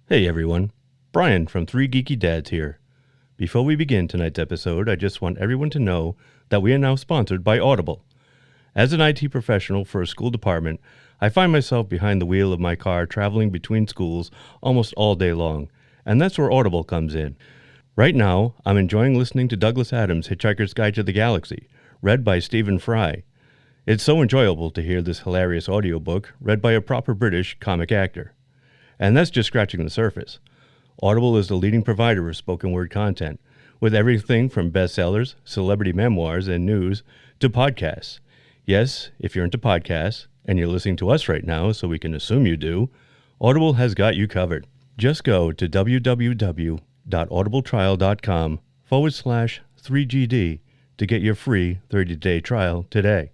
Hey everyone, Brian from 3 Geeky Dads here. Before we begin tonight's episode, I just want everyone to know that we are now sponsored by Audible. As an IT professional for a school department, I find myself behind the wheel of my car traveling between schools almost all day long, and that's where Audible comes in. Right now, I'm enjoying listening to Douglas Adams' Hitchhiker's Guide to the Galaxy, read by Stephen Fry. It's so enjoyable to hear this hilarious audiobook read by a proper British comic actor. And that's just scratching the surface. Audible is the leading provider of spoken word content, with everything from bestsellers, celebrity memoirs, and news to podcasts. Yes, if you're into podcasts, and you're listening to us right now, so we can assume you do, Audible has got you covered. Just go to www.audibletrial.com/3GD to get your free 30-day trial today.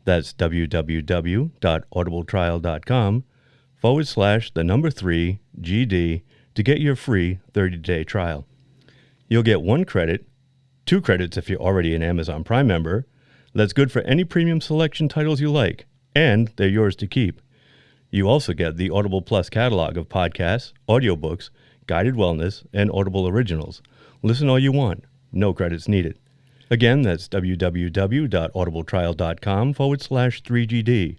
That's www.audibletrial.com/3GD to get your free 30-day trial. You'll get 1 credit, 2 credits if you're already an Amazon Prime member. That's good for any premium selection titles you like, and they're yours to keep. You also get the Audible Plus catalog of podcasts, audiobooks, guided wellness, and Audible originals. Listen all you want. No credits needed. Again, that's www.audibletrial.com/3GD.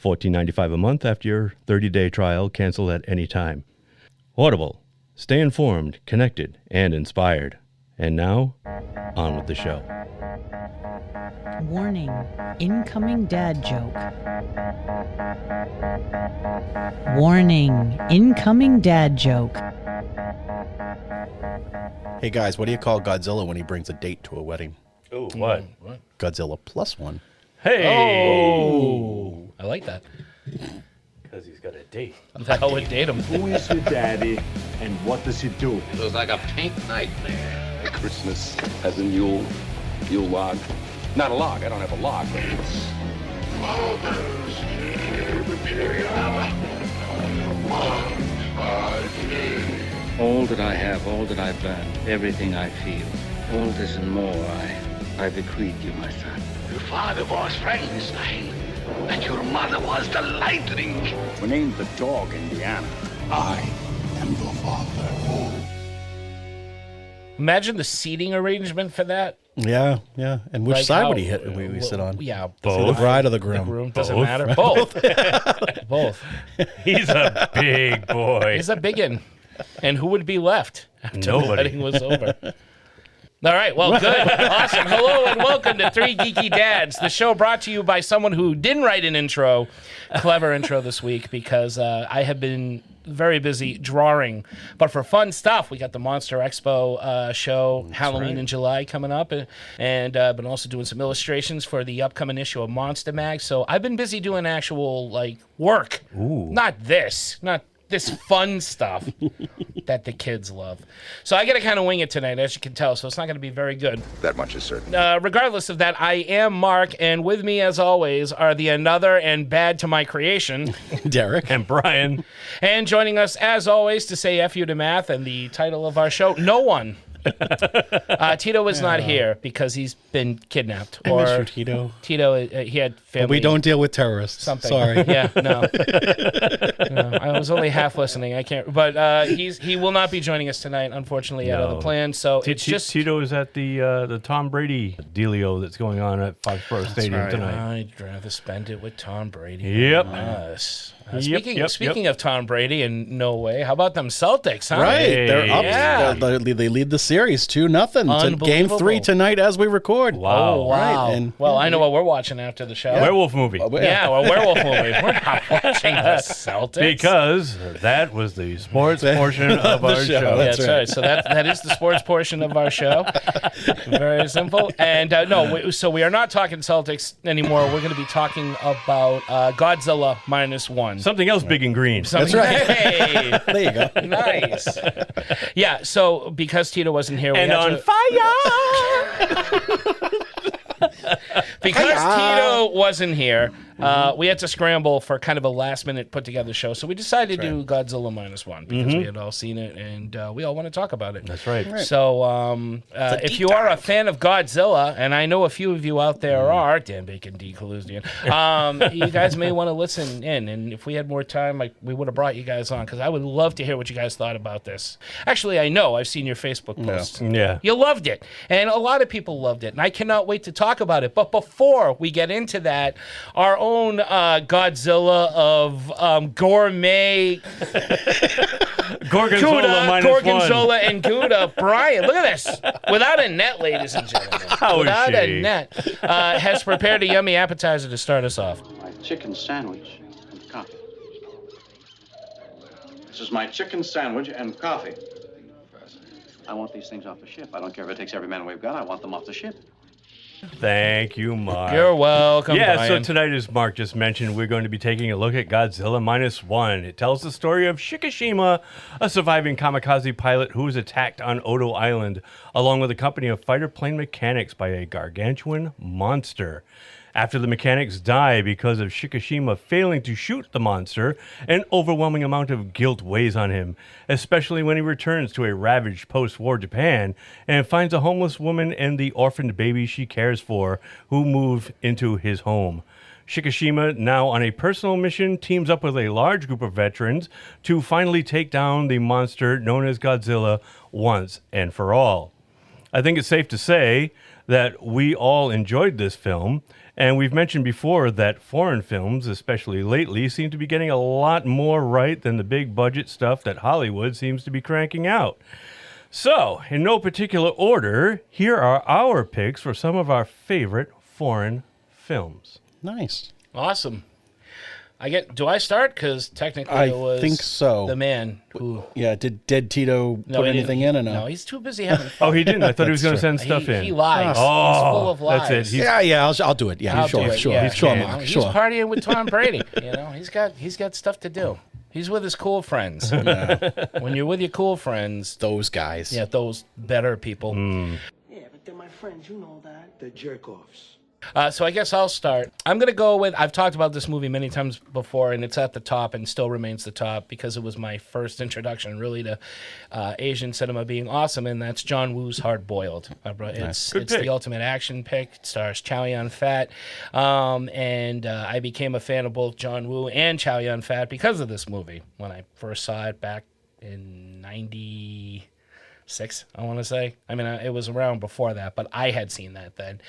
$14.95 a month after your 30-day trial. Cancel at any time. Audible. Stay informed, connected, and inspired. And now, on with the show. Warning, incoming dad joke. Warning, incoming dad joke. Hey guys, what do you call Godzilla when he brings a date to a wedding? Oh, what? Godzilla plus one. Hey! Oh, I like that. Because he's got a date. That would date him. Who is your daddy, and what does he do? It was like a pink nightmare. Christmas has a Yule log. Not a log, I don't have a log, but it's... All that I have, all that I've learned, everything I feel, all this and more I bequeath you, my son. Your father was Frankenstein, and your mother was the lightning. We named the dog Indiana. I am your father. Imagine the seating arrangement for that. Yeah. And which Like side how- would he we sit on? Yeah, The bride or the the groom? groom doesn't Both. matter. Both. Both. He's a big boy. He's a biggin. And who would be left after the Nobody. wedding was over? All right, well, good. Awesome. Hello and welcome to 3 Geeky Dads, the show brought to you by someone who didn't write an intro, clever intro this week, because I have been very busy drawing. But for fun stuff, we got the Monster Expo show, Halloween in July coming up, and been also doing some illustrations for the upcoming issue of Monster Mag. So I've been busy doing actual, work. Ooh. Not this fun stuff that the kids love. So I got to kind of wing it tonight, as you can tell, so it's not going to be very good. That much is certain. Regardless of that, I am Mark, and with me, as always, are the another and bad to my creation, Derek. And Brian. and joining us, as always, to say F you to math and the title of our show, no one. Tito is not here because he's been kidnapped. I miss you, Tito. Tito, he had family. But we don't deal with terrorists. Something. Sorry. Yeah, no. No, I was only half listening. I can't. But he will not be joining us tonight, unfortunately, out of the plan. So it's just Tito is at the Tom Brady dealio that's going on at Foxborough Stadium right. tonight. I'd rather spend it with Tom Brady. Yep. than us. Yep, Speaking of Tom Brady, and no way. How about them Celtics? Huh? Right. Hey. They're up. Yeah. They lead the series 2-0. Game Unbelievable. 3 tonight as we record. Wow. Oh, wow. Right, and- well, I know what we're watching after the show. Werewolf movie. Yeah, well, werewolf movie. We're not watching the Celtics. Because that was the sports portion of our show. Yeah, That's that's right. So that is the sports portion of our show. Very simple. And so we are not talking Celtics anymore. We're going to be talking about Godzilla Minus One. Something else big and green. That's right. Hey, There you go. nice. Yeah. So because Tito wasn't here, we And had on to, fire! because Tito wasn't here, We had to scramble for kind of a last-minute put-together show, so we decided to do Godzilla Minus One because we had all seen it, and we all want to talk about it. That's right. So if you are a fan of Godzilla, and I know a few of you out there are, Dan Bacon, D. Kalusian, you guys may want to listen in, and if we had more time, we would have brought you guys on, because I would love to hear what you guys thought about this. Actually, I know. I've seen your Facebook posts. Yeah. You loved it, and a lot of people loved it, and I cannot wait to talk about it. But before we get into that, our own Godzilla of gourmet Gorgonzola and Gouda, Brian, look at this. Without a net, ladies and gentlemen. Without a net. Has prepared a yummy appetizer to start us off. My chicken sandwich and coffee. This is my chicken sandwich and coffee. I want these things off the ship. I don't care if it takes every man we've got. I want them off the ship. Thank you, Mark. You're welcome, Yeah, Brian. so tonight, as Mark just mentioned, we're going to be taking a look at Godzilla Minus One. It tells the story of Shikishima, a surviving kamikaze pilot who was attacked on Odo Island, along with a company of fighter plane mechanics by a gargantuan monster. After the mechanics die because of Shikishima failing to shoot the monster, an overwhelming amount of guilt weighs on him, especially when he returns to a ravaged post-war Japan and finds a homeless woman and the orphaned baby she cares for who move into his home. Shikishima, now on a personal mission, teams up with a large group of veterans to finally take down the monster known as Godzilla once and for all. I think it's safe to say that we all enjoyed this film, and we've mentioned before that foreign films, especially lately, seem to be getting a lot more right than the big budget stuff that Hollywood seems to be cranking out. So, in no particular order, here are our picks for some of our favorite foreign films. Nice. Awesome. Do I start? Because technically I it was think so. the man who... Yeah, did Dead Tito put he anything didn't. in or no? No, he's too busy having fun. Oh, he didn't? I thought he was going to That's send stuff in. He lies. Oh, he's full of lies. that's it. Yeah, I'll do it. Yeah, I'll sure, do it, sure, yeah. sure, You know, Mark, he's sure. partying with Tom Brady. He's got stuff to do. He's with his cool friends. When you're with your cool friends, Those guys. yeah, those better people. Yeah, but they're my friends, you know that. They're jerk-offs. So I guess I'll start. I'm going to go with, I've talked about this movie many times before, and it's at the top and still remains the top because it was my first introduction really to Asian cinema being awesome, and that's John Woo's Hard Boiled. It's the ultimate action pick. It stars Chow Yun-fat, and I became a fan of both John Woo and Chow Yun-fat because of this movie when I first saw it back in 96, I want to say. I mean, it was around before that, but I had seen that then.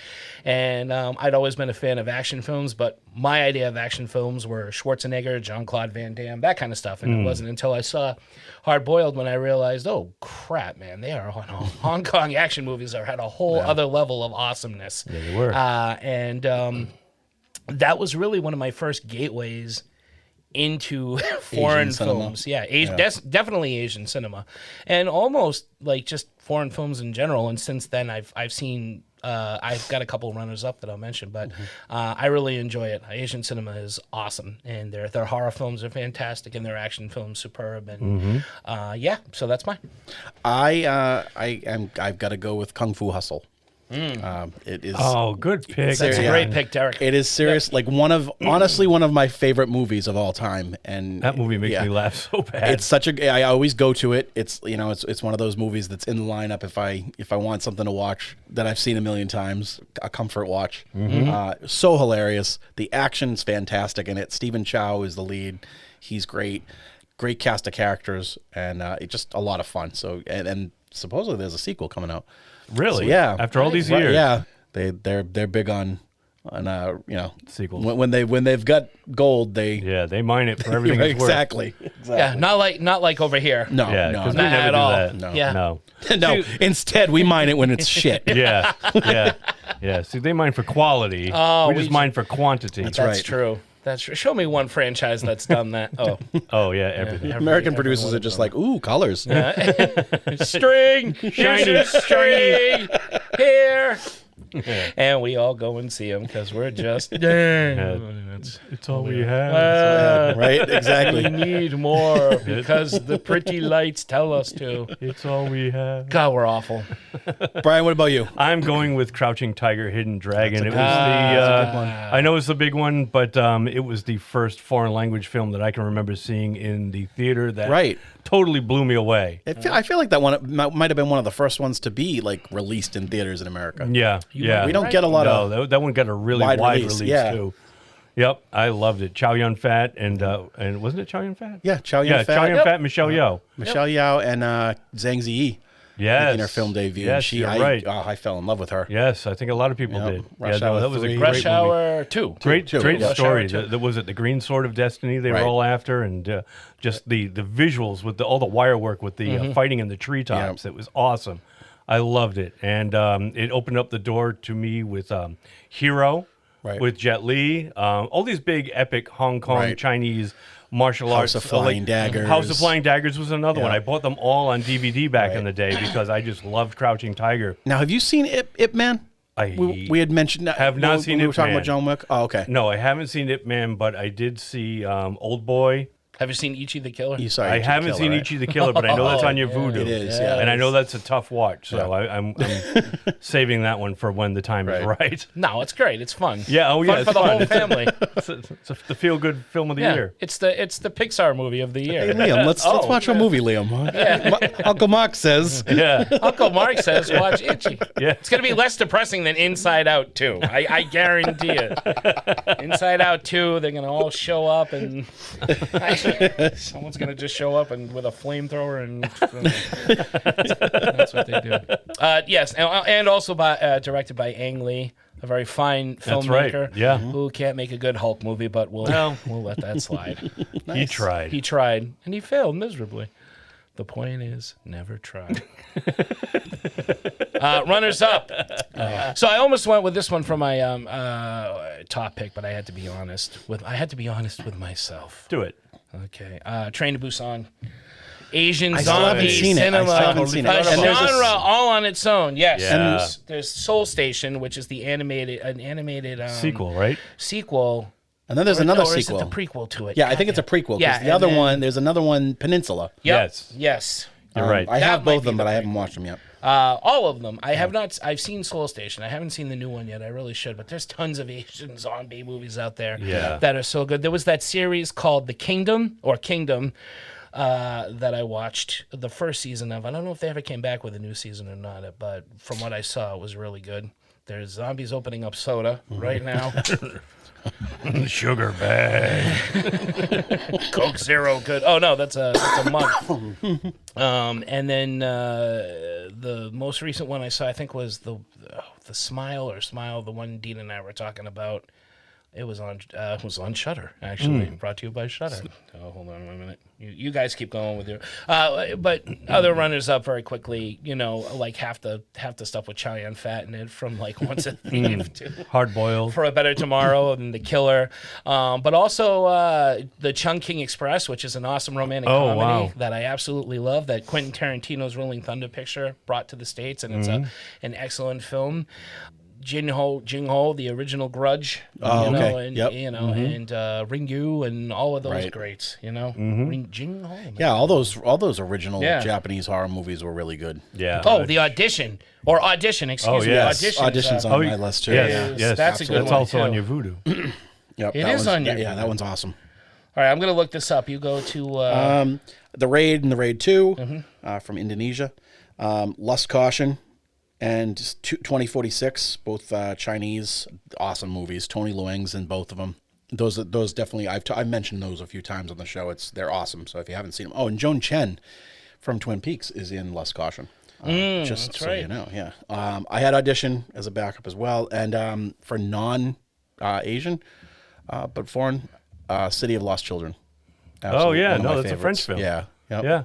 And I'd always been a fan of action films, but my idea of action films were Schwarzenegger, Jean-Claude Van Damme, that kind of stuff. And it wasn't until I saw Hard Boiled when I realized, oh, crap, man, they are Hong Kong action movies are at a whole other level of awesomeness. Yeah, they were. And that was really one of my first gateways into foreign films. Yeah, definitely Asian cinema, and almost like just foreign films in general. And since then, I've seen I've got a couple runners up that I'll mention, but I really enjoy it. Asian cinema is awesome, and their horror films are fantastic, and their action films superb. And yeah, so that's mine. I've got to go with Kung Fu Hustle. It is. Oh, good pick. That's a great pick, Derek. It is serious. Like honestly, one of my favorite movies of all time. And That movie makes me laugh so bad. It's such I always go to it. It's it's one of those movies that's in the lineup if I want something to watch that I've seen a million times, a comfort watch. So hilarious. The action's fantastic in it. Stephen Chow is the lead. He's great. Great cast of characters, and it's just a lot of fun. So and supposedly there's a sequel coming out. Really? So, yeah. After all these years. Yeah. They're big on sequels. When they've got gold, they they mine it for everything it's worth. exactly. Yeah, not like over here. No, Yeah, no, because no. we never at do all. that. No. Yeah. No. No. Instead, we mine it when it's shit. Yeah. See, they mine for quality. Oh, we just mine for quantity. That's That's right. true. That's true. Show me one franchise that's done that. Oh, Oh, yeah, everything. American producers are just like, ooh, colors. string, shiny string here. And we all go and see them because we're just, It's all we have. Right? Exactly. we need more because the pretty lights tell us to. It's all we have. God, we're awful. Brian, what about you? I'm going with Crouching Tiger, Hidden Dragon. It was that's a good one. I know it's the big one, but it was the first foreign language film that I can remember seeing in the theater that totally blew me away. I feel like that one might have been one of the first ones to be like released in theaters in America. Yeah. We don't get a lot of that one got a really wide release too. Yep, I loved it. Chow Yun Fat and wasn't it Chow Yun Fat? Yeah, Chow Yun Fat. Chow Yun Fat, Michelle Yeoh. Michelle Yeoh and Zhang Ziyi. Yes. Making her film debut. Yes, you're right. I fell in love with her. Yes, I think a lot of people did. Rush Hour that was 3. a great Rush Hour 2. Great Rush story. Hour 2. Was it the Green Sword of Destiny they were all after, and just the visuals with all the wire work with the fighting in the treetops. It was awesome. I loved it, and it opened up the door to me with Hero, with Jet Li, all these big epic Hong Kong Chinese martial arts. House of Flying Daggers. House of Flying Daggers was another one. I bought them all on DVD back in the day because I just loved Crouching Tiger. Now, have you seen Ip Man? We had mentioned that. Have not seen Ip Man. We were talking about John Wick. Oh, okay. No, I haven't seen Ip Man, but I did see Old Boy. Have you seen Ichi the Killer? I haven't seen Ichi the Killer, but I know that's on your Vudu. It is, and I know that's a tough watch, so I'm saving that one for when the time is right. No, it's great. It's fun. Yeah, fun it's for the fun. whole family. It's the feel-good film of the year. It's the Pixar movie of the year. Hey, Liam, let's watch a movie, Liam. Uncle Mark says. Uncle Mark says watch Itchy. Yeah. It's going to be less depressing than Inside Out 2. I guarantee it. Inside Out 2, they're going to all show up and someone's going to just show up and with a flamethrower and that's what they do. Yes, and also directed by Ang Lee, a very fine filmmaker who can't make a good Hulk movie, but we'll let that slide. He tried. He tried, and he failed miserably. The point is, never try. Runners up. So I almost went with this one for my top pick, but I had to be honest with myself. Do it. Okay. Train to Busan. Asian I still haven't zombie seen it. cinema. I haven't seen it. A And there's a genre all on its own. Yes. Yeah. There's Soul Station, which is the animated Sequel, right? Sequel. And then there's another or sequel. Is it the prequel to it? Yeah, I think it's a prequel. Yeah, the other one, there's another one, Peninsula. Yep. Yes. You're right. I have That both might of them, be but the I haven't watched them yet. All of them. I have not. I've seen Soul Station. I haven't seen the new one yet. I really should. But there's tons of Asian zombie movies out there that are so good. There was that series called The Kingdom that I watched the first season of. I don't know if they ever came back with a new season or not, but from what I saw, it was really good. There's zombies opening up soda right now. Sugar bag. Coke Zero, good. Oh no, that's a mug. And then the most recent one I saw, I think, was the Smile, the one Dean and I were talking about. It was on Shudder, actually, brought to you by Shudder. Oh, hold on 1 minute. You guys keep going with your. But other runners up very quickly. Like half the stuff with Chow Yun Fat in it, from like Once a Thief to Hard Boiled, For a Better Tomorrow, and The Killer. But also the Chungking Express, which is an awesome romantic comedy that I absolutely love. That Quentin Tarantino's Rolling Thunder picture brought to the States, and it's an excellent film. Jing-Ho, the original Grudge, and Ring-Yu, and all of those greats, Jing-Ho. Yeah, all those original Japanese horror movies were really good. Yeah. Oh, The Audition, excuse me. Audition's on my list too. Yes, that's a good one. That's also too. on your Voodoo. Yep, it is on your. Yeah, that one's awesome. All right, I'm gonna look this up. You go to The Raid and The Raid 2 from Indonesia, Lust Caution, and 2046, both Chinese, awesome movies. Tony Luang's in both of them. Those definitely, I've mentioned those a few times on the show. They're awesome. So if you haven't seen them, and Joan Chen from Twin Peaks is in Lust Caution. Just so you know, yeah. I had Audition as a backup as well, and for non-Asian, but foreign, City of Lost Children. Absolutely, one of my that's favorites. a French film. Yeah, yep. Yeah.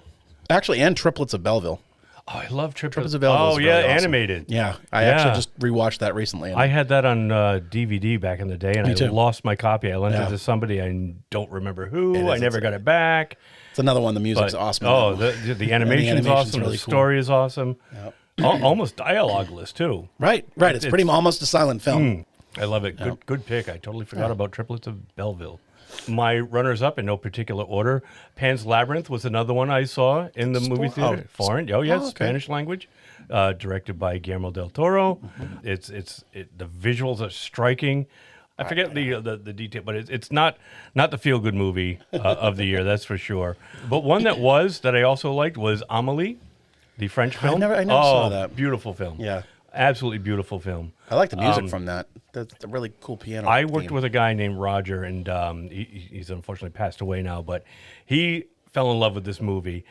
Actually, and Triplets of Belleville. Oh, I love Triplets of Belleville. Oh, yeah, animated. Yeah, I actually just rewatched that recently. I had that on DVD back in the day, and I too. lost my copy. I lent it to somebody. I don't remember who. I never got it back. It's another one. The music's awesome. Oh, the animation's awesome. really the story is awesome. Yep. almost dialogueless too. Right. It's pretty almost a silent film. I love it. Good pick. I totally forgot about Triplets of Belleville. My runners-up in no particular order. Pan's Labyrinth was another one I saw in the movie theater. Foreign. Oh, yes, Spanish language. Directed by Guillermo del Toro. The visuals are striking. I forget the detail, but it's not the feel-good movie of the year, that's for sure. But one that I also liked was Amélie, the French film. I never saw that. Beautiful film. Yeah. Absolutely beautiful film. I like the music from that. That's a really cool piano. I worked with a guy named Roger, and he's unfortunately passed away now, but he fell in love with this movie,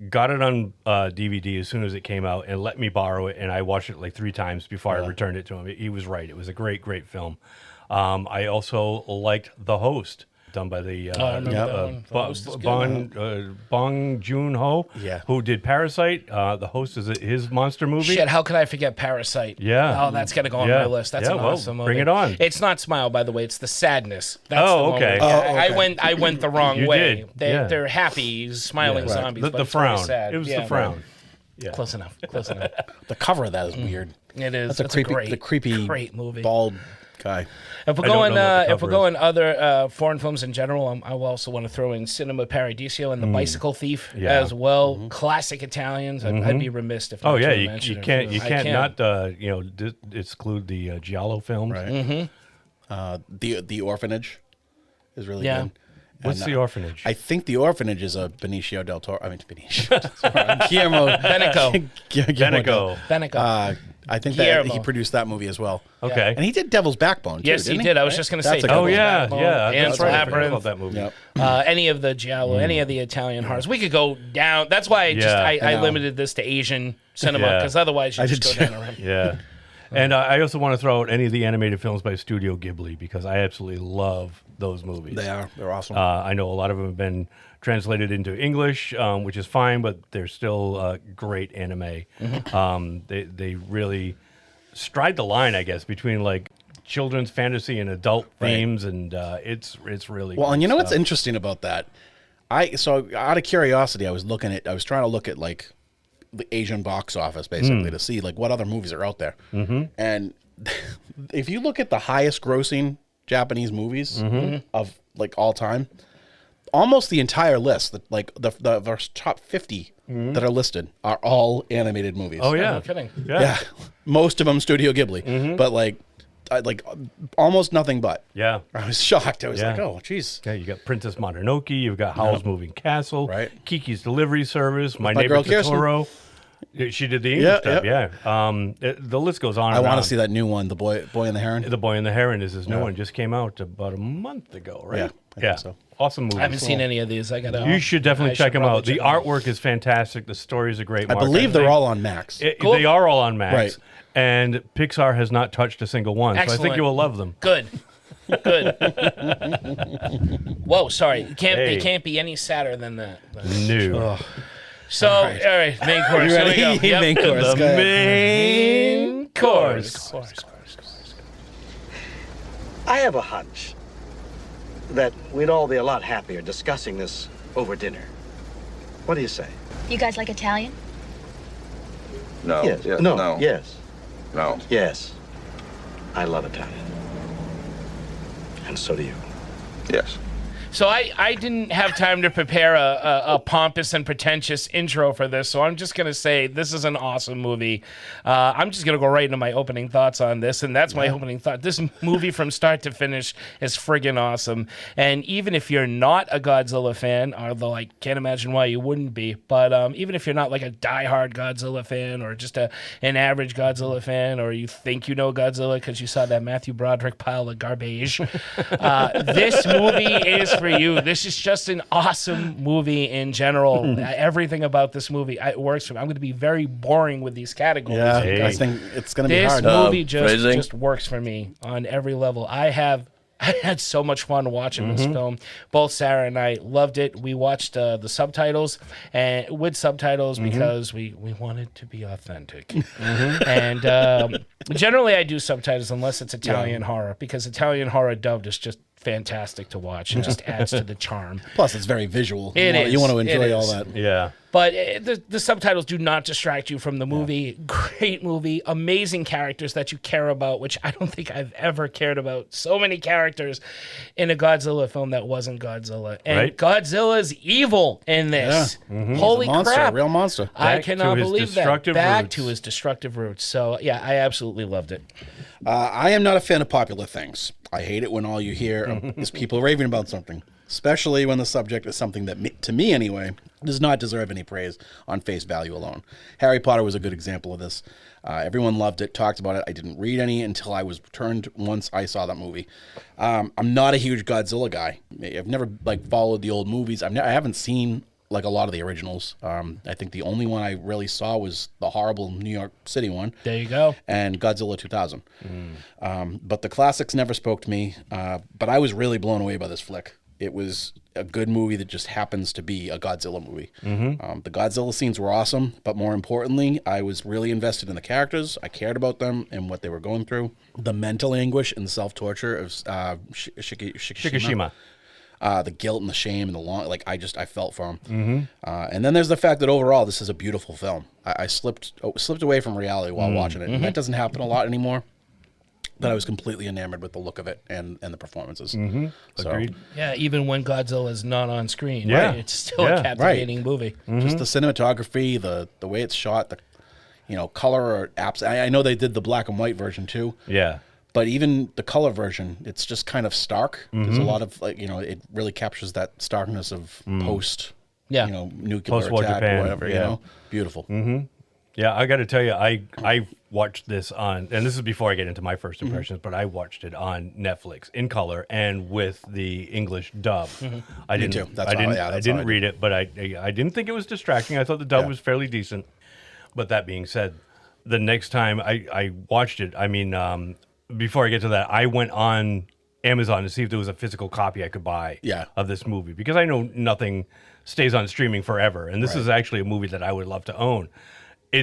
got it on DVD as soon as it came out, and let me borrow it, and I watched it like 3 times before I returned it to him. He was right. It was a great, great film. I also liked The Host, done by the Bong Joon-ho, who did Parasite. The Host is his monster movie. Shit, how could I forget Parasite? Yeah. Oh, that's got to go on my list. That's an awesome movie. Bring it on. It's not Smile, by the way. It's The Sadness. That's okay. I went the wrong way. Did. They're happy, smiling zombies, but the it's frown. very sad. It was the frown. Yeah. Close enough. The cover of that is weird. It is. That's a creepy, great movie. Bald guy. If we're going other foreign films in general, I also want to throw in Cinema Paradiso and The Bicycle Thief as well. Classic Italians. I'd be remiss if not to mention it. You can't not exclude the Giallo films. Right. The Orphanage is really good. What's The Orphanage? I think The Orphanage is a Benicio del Toro. Guillermo Beneco. I think that he produced that movie as well. Okay. And he did Devil's Backbone, too, yes, didn't he did. I was just going to say Backbone, Pan's that's right. I forgot Labyrinth. about that movie. Yep. Any of the Giallo, any of the Italian horrors. We could go down. That's why I limited this to Asian cinema, because otherwise you just go down around. Yeah. And I also want to throw out any of the animated films by Studio Ghibli, because I absolutely love those movies. They're awesome. I know a lot of them have been translated into English, which is fine, but they're still great anime. They really stride the line, I guess, between like children's fantasy and adult themes, and it's really well. And you know stuff. what's interesting about that? So out of curiosity, I was trying to look at like the Asian box office basically to see like what other movies are out there. And if you look at the highest grossing Japanese movies of like all time, almost the entire list, like the top 50 that are listed are all animated movies. Oh yeah, no kidding. Yeah, most of them Studio Ghibli, but like almost nothing but. Yeah, I was shocked. I was like, oh, jeez. Yeah, you got Princess Mononoke, you've got Howl's Moving Castle, right? Kiki's Delivery Service, My My Neighbor Girl Totoro. She did the English dub, the list goes on. I want to see that new one, The Boy and the Heron. The Boy and the Heron is his new one. Just came out about a month ago, right? Yeah, I think so. Awesome movie. I haven't seen any of these. You should definitely check them out. The artwork is fantastic. The stories are great. I believe they're all on Max. Cool. They are all on Max. Right. And Pixar has not touched a single one. Excellent. So I think you will love them. Good. Whoa, sorry. They can't be any sadder than that. No. So, all right, main course. Here we go. Yep. Main course. The main course. I have a hunch that we'd all be a lot happier discussing this over dinner. What do you say? You guys like Italian? No. Yes. Yeah, No. Yes. No. Yes. I love Italian. And so do you. Yes. So I didn't have time to prepare a pompous and pretentious intro for this, so I'm just going to say this is an awesome movie. I'm just going to go right into my opening thoughts on this, and that's my opening thought. This movie from start to finish is friggin' awesome. And even if you're not a Godzilla fan, although I can't imagine why you wouldn't be, but even if you're not like a diehard Godzilla fan or just an average Godzilla fan, or you think you know Godzilla because you saw that Matthew Broderick pile of garbage, this movie is for you. This is just an awesome movie in general. Everything about this movie works for me. I'm going to be very boring with these categories. Yeah, I think it's going to be hard. This movie just works for me on every level. I had so much fun watching this film. Both Sarah and I loved it. We watched the subtitles and with subtitles because we wanted to be authentic. And generally I do subtitles unless it's Italian horror, because Italian horror dubbed is just fantastic to watch. It just adds to the charm. Plus, it's very visual. It You want to is. enjoy It all is. that. Yeah. But the subtitles do not distract you from the movie. Great movie. Amazing characters that you care about, which I don't think I've ever cared about. So many characters in a Godzilla film that wasn't Godzilla. And Right. Godzilla's evil in this. Holy He's a monster, crap. a real monster. I Back cannot to his believe that. destructive Back roots. to his destructive roots. So, yeah, I absolutely loved it. I am not a fan of popular things. I hate it when all you hear is people raving about something, especially when the subject is something that, to me anyway, does not deserve any praise on face value alone. Harry Potter was a good example of this. Everyone loved it, talked about it. I didn't read any until I was returned once I saw that movie. I'm not a huge Godzilla guy. I've never followed the old movies. I haven't seen a lot of the originals. I think the only one I really saw was the horrible New York City one. There you go. And Godzilla 2000. But the classics never spoke to me. But I was really blown away by this flick. It was a good movie that just happens to be a Godzilla movie. The Godzilla scenes were awesome, but more importantly, I was really invested in the characters. I cared about them and what they were going through. The mental anguish and self-torture of Shikishima. The guilt and the shame and the I felt for him. And then there's the fact that overall this is a beautiful film. I slipped away from reality while watching it, and that doesn't happen a lot anymore. But I was completely enamored with the look of it and the performances. So, Agreed. Yeah, even when Godzilla is not on screen, Yeah. right? It's still a captivating movie. just the cinematography, the way it's shot, the color or apps. I know they did the black and white version too. Yeah. But even the color version, it's just kind of stark. There's a lot of it really captures that starkness of post, nuclear Post-war attack Japan, or whatever. yeah. Beautiful. Yeah, I got to tell you, I watched this on, and this is before I get into my first impressions, but I watched it on Netflix in color and with the English dub. I Me didn't, too. That's I how- didn't, yeah, I that's how I didn't read it, but I didn't think it was distracting. I thought the dub was fairly decent. But that being said, the next time I watched it, before I get to that, I went on Amazon to see if there was a physical copy I could buy of this movie, because I know nothing stays on streaming forever, and this is actually a movie that I would love to own.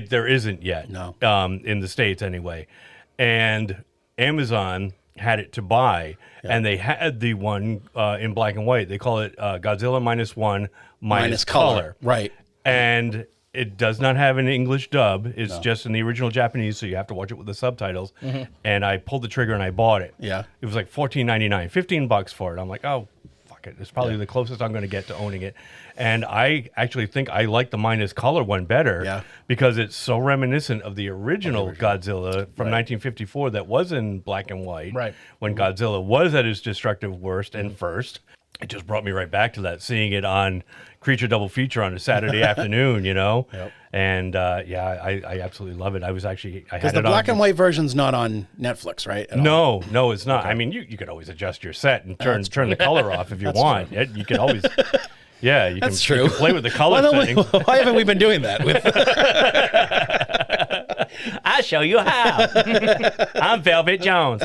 There isn't yet, in the States anyway, and Amazon had it to buy, and they had the one in black and white. They call it Godzilla Minus One minus color, right? And it does not have an English dub. It's just in the original Japanese, so you have to watch it with the subtitles. And I pulled the trigger and I bought it. Yeah, it was like $14.99, $15 for it. I'm like, oh, fuck it. It's probably the closest I'm going to get to owning it. And I actually think I like the minus color one better because it's so reminiscent of the original Godzilla from 1954 that was in black and white. Right. When Godzilla was at his destructive worst and first. It just brought me right back to that, seeing it on Creature Double Feature on a Saturday afternoon, And I absolutely love it. I had because it the black on, and white version's not on Netflix, right? No, it's not. Okay. I mean, you could always adjust your set and turn the color off if you want. You can always. Yeah, you That's can, true. You can play with the color settings. Why haven't we been doing that? I'll show you how. I'm Velvet Jones.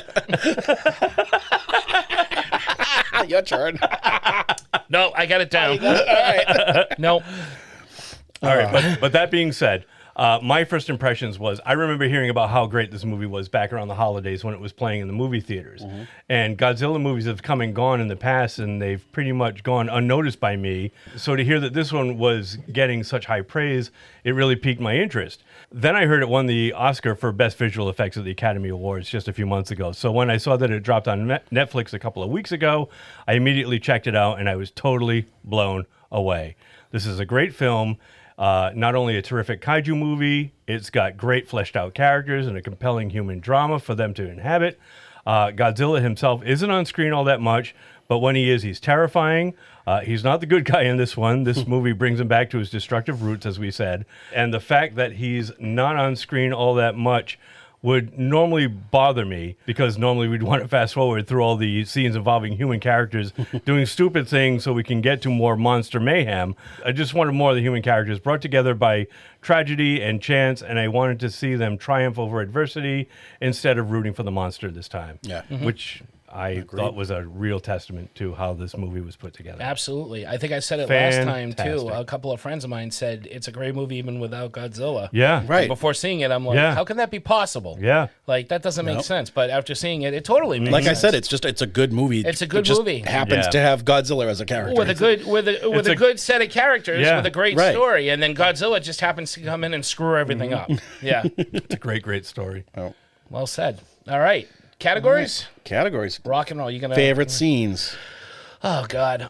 Your turn. No, I got it down. All right. No. All right, but that being said, my first impressions was I remember hearing about how great this movie was back around the holidays when it was playing in the movie theaters. And Godzilla movies have come and gone in the past, and they've pretty much gone unnoticed by me. So to hear that this one was getting such high praise, it really piqued my interest. Then I heard it won the Oscar for Best Visual Effects at the Academy Awards just a few months ago. So when I saw that it dropped on Netflix a couple of weeks ago, I immediately checked it out, and I was totally blown away. This is a great film. Not only a terrific kaiju movie, it's got great fleshed out characters and a compelling human drama for them to inhabit. Godzilla himself isn't on screen all that much, but when he is, he's terrifying. He's not the good guy in this one. This movie brings him back to his destructive roots, as we said. And the fact that he's not on screen all that much would normally bother me, because normally we'd want to fast forward through all the scenes involving human characters doing stupid things so we can get to more monster mayhem. I just wanted more of the human characters brought together by tragedy and chance, and I wanted to see them triumph over adversity instead of rooting for the monster this time. Yeah. Which I thought was a real testament to how this movie was put together. Absolutely. I think I said it last time, too. Fantastic. A couple of friends of mine said it's a great movie even without Godzilla. Yeah. Right. And before seeing it, I'm like, how can that be possible? Yeah. Like, that doesn't make sense. But after seeing it, it totally makes Like sense. I said, it's a good movie. It's a good it just movie. Happens to have Godzilla as a character. With a good set of characters, with a great Right. story, and then Godzilla just happens to come in and screw everything up. Yeah. It's a great story. Oh. Well said. All right. Categories? Categories. Rock and roll. You gonna Favorite scenes. Oh God.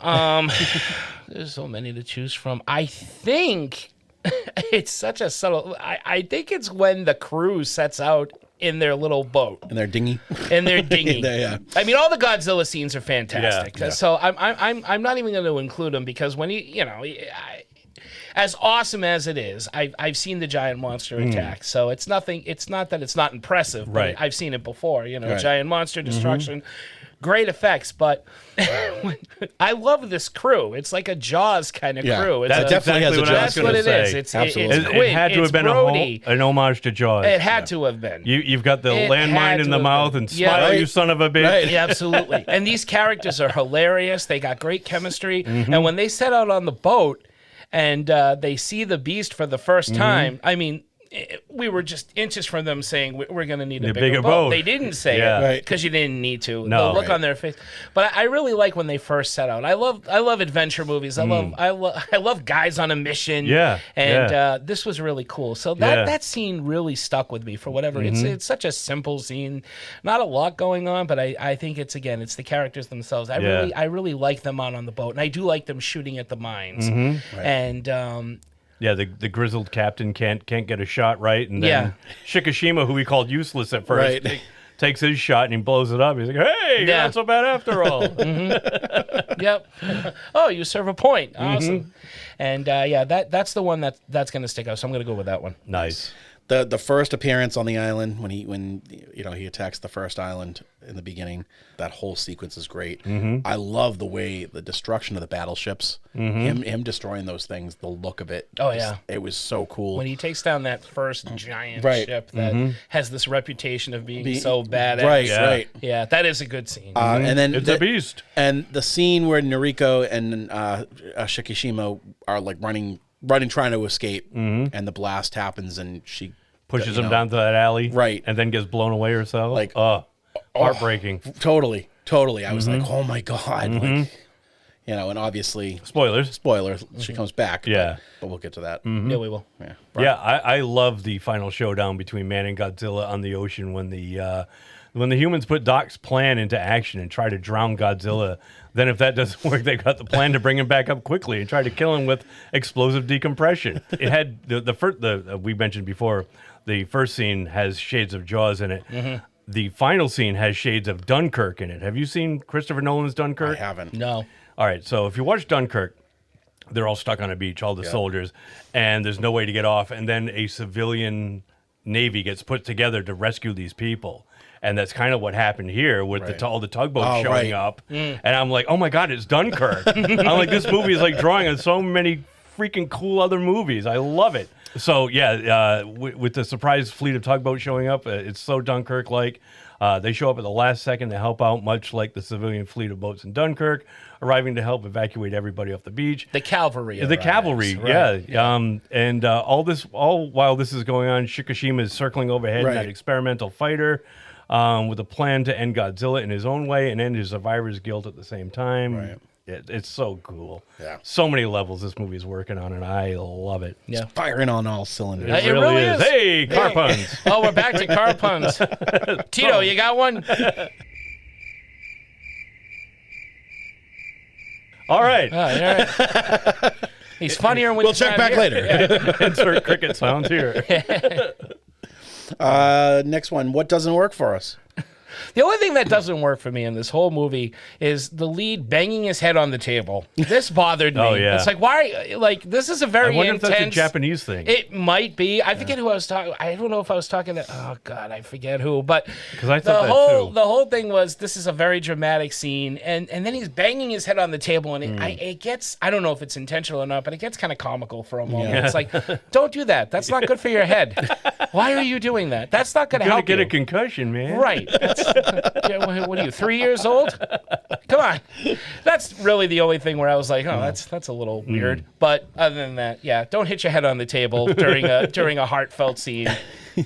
There's so many to choose from. I think it's such a subtle. I think it's when the crew sets out in their little boat. In their dinghy. In their dinghy. Yeah. I mean, all the Godzilla scenes are fantastic. Yeah. So I'm not even going to include them because when as awesome as it is, I've seen the giant monster attack. So it's nothing. It's not that it's not impressive. But Right. I've seen it before. Right. Giant monster destruction. Great effects, but I love this crew. It's like a Jaws kind of crew. It's That definitely has a Jaws. That's what it is. It's Quint, it had to it's have been Brody. an homage to Jaws. It had to have been. You've got the It landmine had in to the have mouth been. and Yeah. smile, Right. you son of a bitch. Yeah, absolutely. And these characters are hilarious. They got great chemistry. And when they set out on the boat and they see the beast for the first time, I mean, we were just inches from them saying we're going to need a bigger boat. They didn't say it because you didn't need to. No, the look on their face. But I really like when they first set out. I love adventure movies. I love guys on a mission. Yeah, And this was really cool. So that scene really stuck with me for whatever. It's such a simple scene, not a lot going on, but I think it's the characters themselves. I really like them on the boat, and I do like them shooting at the mines. And yeah, the grizzled captain can't get a shot right, and then Shikishima, who we called useless at first, takes his shot and he blows it up. He's like, "Hey, you're not so bad after all." Yep. Oh, you serve a point. Awesome. And that's the one that's going to stick out. So I'm going to go with that one. Nice. The first appearance on the island when he attacks the first island in the beginning, that whole sequence is great. I love the way the destruction of the battleships, him destroying those things, the look of it. Oh yeah, it was so cool. When he takes down that first giant ship that has this reputation of being so badass. Right. Yeah, that is a good scene. And then it's a beast. And the scene where Noriko and Shikishima are like running trying to escape, and the blast happens and she pushes him down to that alley, right, and then gets blown away herself. Like, heartbreaking. Totally. I was like, oh my god, like, and obviously spoiler, she comes back. Yeah, but we'll get to that. Yeah, we will. Yeah, I love the final showdown between man and Godzilla on the ocean when the humans put Doc's plan into action and try to drown Godzilla. Then if that doesn't work, they got the plan to bring him back up quickly and try to kill him with explosive decompression. It had the first we mentioned before. The first scene has shades of Jaws in it. The final scene has shades of Dunkirk in it. Have you seen Christopher Nolan's Dunkirk? I haven't. No. All right, so if you watch Dunkirk, they're all stuck on a beach, all the soldiers, and there's no way to get off. And then a civilian navy gets put together to rescue these people. And that's kind of what happened here with all the tugboats showing up. And I'm like, oh my God, it's Dunkirk. I'm like, this movie is like drawing on so many freaking cool other movies. I love it. So yeah, with the surprise fleet of tugboats showing up, it's so Dunkirk-like. They show up at the last second to help out, much like the civilian fleet of boats in Dunkirk, arriving to help evacuate everybody off the beach. The cavalry. The cavalry, right. And all while this is going on, Shikishima is circling overhead in that experimental fighter with a plan to end Godzilla in his own way and end his survivor's guilt at the same time. Right. It's so cool. Yeah. So many levels this movie is working on, and I love it. Yeah. It's firing on all cylinders. It really is. Hey, car puns. Oh, we're back to car puns. Tito, you got one? All right. All right. He's funnier when we'll check back later. Insert cricket sounds here. Next one. What doesn't work for us? The only thing that doesn't work for me in this whole movie is the lead banging his head on the table. This bothered me. Oh, yeah. It's like, why? Like, this is a very I wonder intense. if that's a Japanese thing. It might be. I forget who I was talking. I don't know if I was talking to. Oh God, I forget who. But because I thought that too. The whole thing was this is a very dramatic scene, and then he's banging his head on the table, and it gets. I don't know if it's intentional or not, but it gets kind of comical for a moment. Yeah. It's like, don't do that. That's not good for your head. Why are you doing that? That's not going to help you. You're you. gonna get a concussion, man. Right. Yeah, what are you, 3 years old? Come on. That's really the only thing where I was like, oh, that's a little weird. But other than that, yeah, don't hit your head on the table during a heartfelt scene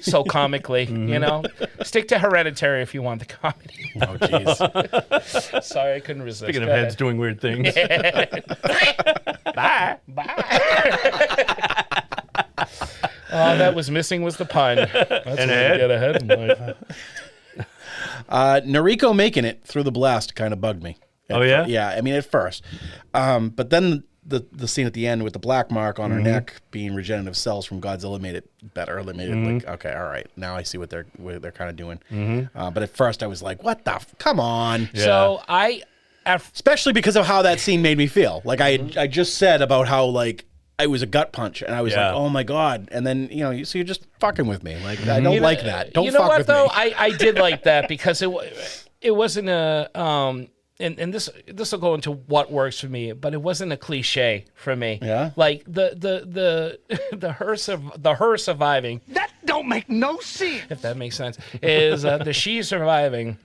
so comically, you know? Stick to Hereditary if you want the comedy. Oh, jeez. Sorry, I couldn't resist. Speaking of Go heads ahead. doing weird things. Bye. All that was missing was the pun. That's And what a head? you get ahead in life. Noriko making it through the blast kind of bugged me. Oh, yeah? Yeah, I mean, at first. But then the scene at the end with the black mark on her neck being regenerative cells from Godzilla made it better. They made it like, okay, all right, now I see what they're kind of doing. But at first I was like, what the? Come on. Yeah. So Especially because of how that scene made me feel. Like I just said about how like it was a gut punch, and I was like, oh my God. And then, you know, so you're just fucking with me. Like, I don't like that. Don't you know fuck what, with though? me. I did like that because it wasn't a and this will go into what works for me, but it wasn't a cliche for me. Yeah. Like the her surviving. That don't make no sense. If that makes sense, is the she surviving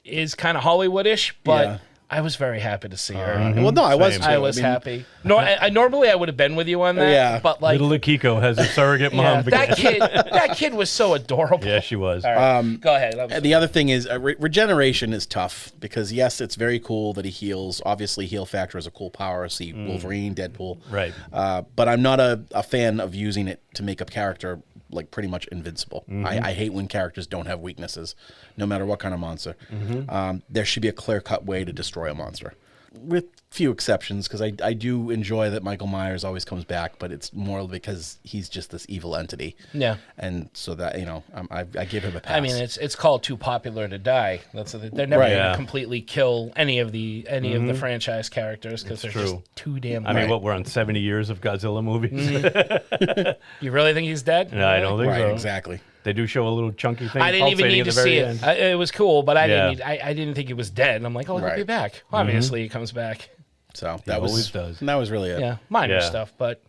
is kind of Hollywoodish, but Yeah. I was very happy to see her. Well, no, I was Same. too. I was happy. No, I normally I would have been with you on that. Yeah. But like Little Akiko has a surrogate yeah, mom. that kid was so adorable. Yeah, she was. All right, go ahead. And the other thing is regeneration is tough because yes, it's very cool that he heals. Obviously, heal factor is a cool power. See Wolverine, Deadpool. Right. But I'm not a fan of using it to make a character like pretty much invincible. I hate when characters don't have weaknesses, no matter what kind of monster. There should be a clear-cut way to destroy a monster. With few exceptions, because I do enjoy that Michael Myers always comes back, but it's more because he's just this evil entity. Yeah. And so that, you know, I give him a pass. I mean, it's called Too Popular to Die. They're never Right. going to Yeah. completely kill any of the franchise characters because they're just too damn. I mean, good. what, we're on 70 years of Godzilla movies? You really think he's dead? No, I don't think right, so. exactly. They do show a little chunky thing. I didn't even pulsating need at to the very see end. it. It was cool, but I Yeah. didn't think he was dead. And I'm like, oh, he'll be Right. back. Obviously, he comes back. So He that was always does. that was really it. Yeah, minor Yeah. stuff, but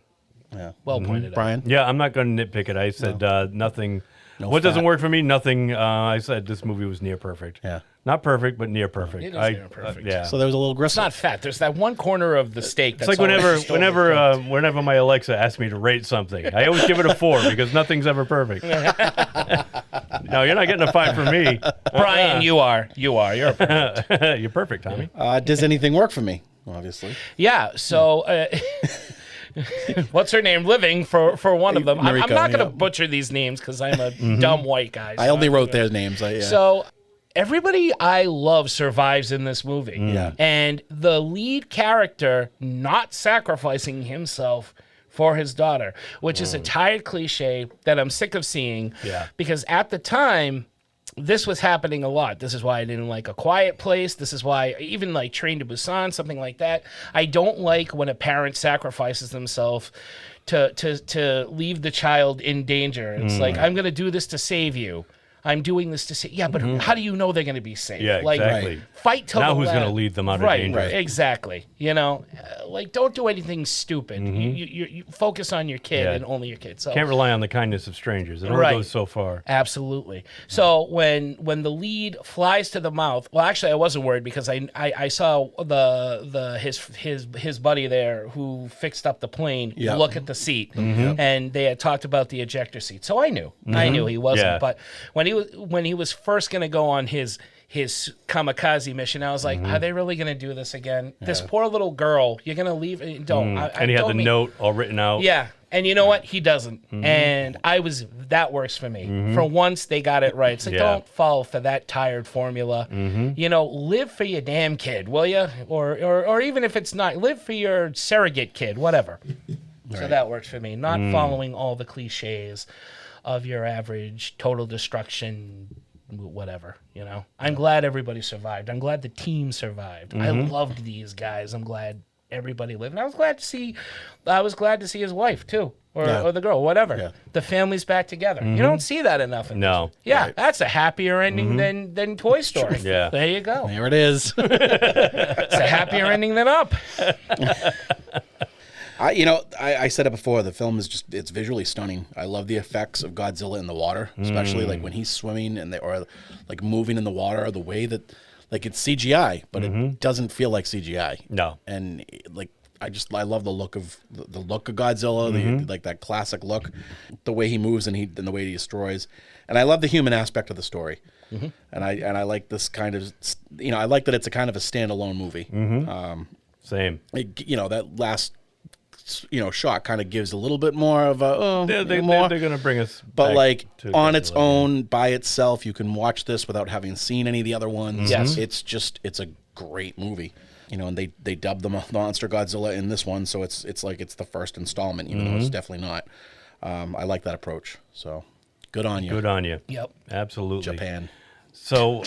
Yeah. well pointed out. Brian. Yeah, I'm not going to nitpick it. I said nothing. No what doesn't fat. work for me? Nothing. I said this movie was near perfect. Yeah. Not perfect, but near perfect. It is near perfect. yeah. So there was a little It's gristle. not fat. There's that one corner of the steak. It's like whenever my Alexa asks me to rate something, I always give it a 4 because nothing's ever perfect. No, you're not getting a 5 from me. Brian, you are. You're perfect. You're perfect, Tommy. Does anything work for me? Obviously. Yeah. So, what's her name? Living for one of them. I'm Mariko, not going to yeah. butcher these names because I'm a dumb white guy. I so only I'm wrote gonna- their names. Yeah. So everybody I love survives in this movie. Yeah. And the lead character not sacrificing himself for his daughter, which is a tired cliche that I'm sick of seeing. Yeah. Because at the time, this was happening a lot. This is why I didn't like A Quiet Place. This is why even like Train to Busan, something like that. I don't like when a parent sacrifices themselves to leave the child in danger. It's like, I'm going to do this to save you. I'm doing this to save. Yeah, but how do you know they're going to be safe? Yeah, like, exactly. Fight till Now the who's last. gonna lead them out of right, danger? Right, exactly. You know, like don't do anything stupid. You focus on your kid Yeah. and only your kid. So Can't rely on the kindness of strangers. It only Right. goes so far. Absolutely. So when the lead flies to the mouth, well, actually, I wasn't worried because I saw his buddy there who fixed up the plane Yep. look at the seat, and they had talked about the ejector seat. So I knew he wasn't. Yeah. But when he was first going to go on his kamikaze mission, I was like, are they really going to do this again? This poor little girl, you're going to leave? Don't. And he had the note all written out. Yeah. And you know what? He doesn't. And that works for me. For once, they got it right. So Yeah. don't fall for that tired formula. You know, live for your damn kid, will you? Or even if it's not, live for your surrogate kid, whatever. So that works for me. Not following all the cliches of your average total destruction, whatever, you know. I'm glad everybody survived. I'm glad the team survived. I loved these guys. I'm glad everybody lived. And I was glad to see his wife too, or the girl, whatever. Yeah. The family's back together. You don't see that enough. No. Yeah, that's a happier ending than Toy Story. Yeah. There you go. There it is. It's a happier ending than Up. I said it before. The film is it's visually stunning. I love the effects of Godzilla in the water, especially like when he's swimming or like moving in the water. The way that like it's CGI, but it doesn't feel like CGI. No, and like I love the look of Godzilla, like that classic look, the way he moves and the way he destroys, and I love the human aspect of the story. And I like this kind of I like that it's a kind of a standalone movie. Same. That last shot kind of gives a little bit more of a they're more. They're gonna bring us, but back like to on Godzilla, its own by itself, you can watch this without having seen any of the other ones. Yes. It's a great movie. And they dubbed the monster Godzilla in this one, so it's like it's the first installment, even though it's definitely not. I like that approach. So good on you. Good on you. Yep. Absolutely. Japan. So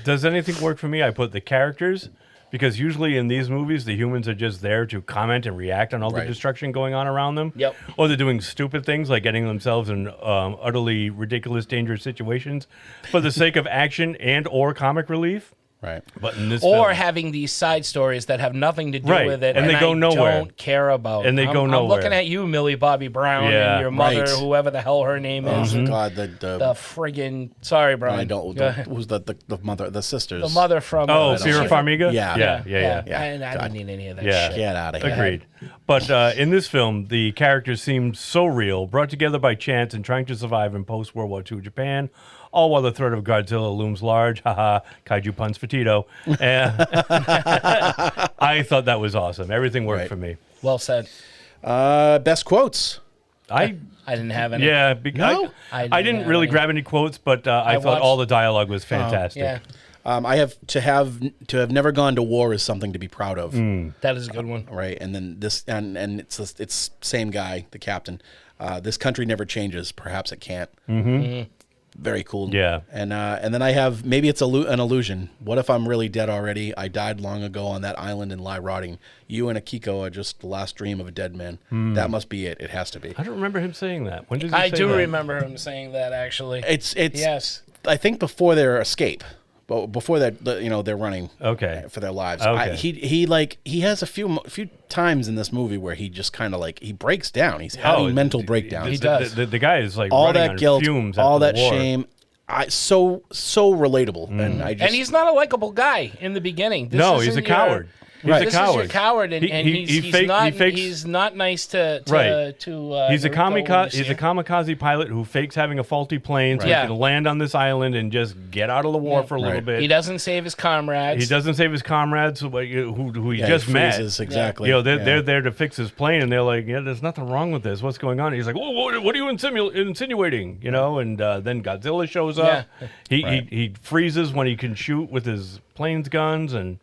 does anything work for me? I put the characters, because usually in these movies, the humans are just there to comment and react on all the destruction going on around them. Yep. Or they're doing stupid things like getting themselves in utterly ridiculous, dangerous situations for the sake of action and or comic relief. Right. But in this or film, having these side stories that have nothing to do Right. with it, And they go I nowhere. don't care about. And they go I'm nowhere. looking at you, Millie Bobby Brown, Yeah. and your mother, Right. whoever the hell her name is. Oh God, The the friggin' sorry, Brian. I don't. Go ahead. Who's the mother? The sisters. The mother from. Vera Farmiga? Yeah. Yeah. And I don't need any of that Yeah. shit. Get out of here. Agreed. But in this film, the characters seem so real, brought together by chance and trying to survive in post-World War II Japan, all while the threat of Godzilla looms large. Haha, kaiju puns for Tito. I thought that was awesome. Everything worked for me. Well said. Best quotes. I didn't have any. Yeah, No? I didn't didn't have really any. grab any quotes, but I thought watched- all the dialogue was fantastic. Yeah, I have never gone to war is something to be proud of. that is a good one. Right, and then this and it's same guy, the captain. This country never changes. Perhaps it can't. Very cool. Yeah. And then I have maybe it's an illusion. What if I'm really dead already? I died long ago on that island and lie rotting. You and Akiko are just the last dream of a dead man. That must be it. It has to be. I don't remember him saying that. When did he I say do that? remember him saying that actually. It's yes. I think before their escape, but before that, they're running for their lives. Okay. He has a few times in this movie where he just kind of like he breaks down. He's having mental breakdowns. He does. The guy is like all running that on guilt, fumes all after that the war. shame. So relatable, and I just And he's not a likable guy in the beginning. This No, he's isn't a coward. He's a This coward. is your coward, and, he's not nice to Right. He's a Noriko when you kamikaze. see He's a him. kamikaze pilot who fakes having a faulty plane so Yeah. he can land on this island and just get out of the war for a little bit. He doesn't save his comrades. He doesn't save his comrades who he just he met. freezes, exactly. They're there to fix his plane, and they're like, "Yeah, there's nothing wrong with this. What's going on?" He's like, what are you insinuating? And then Godzilla shows up. He freezes when he can shoot with his plane's guns, and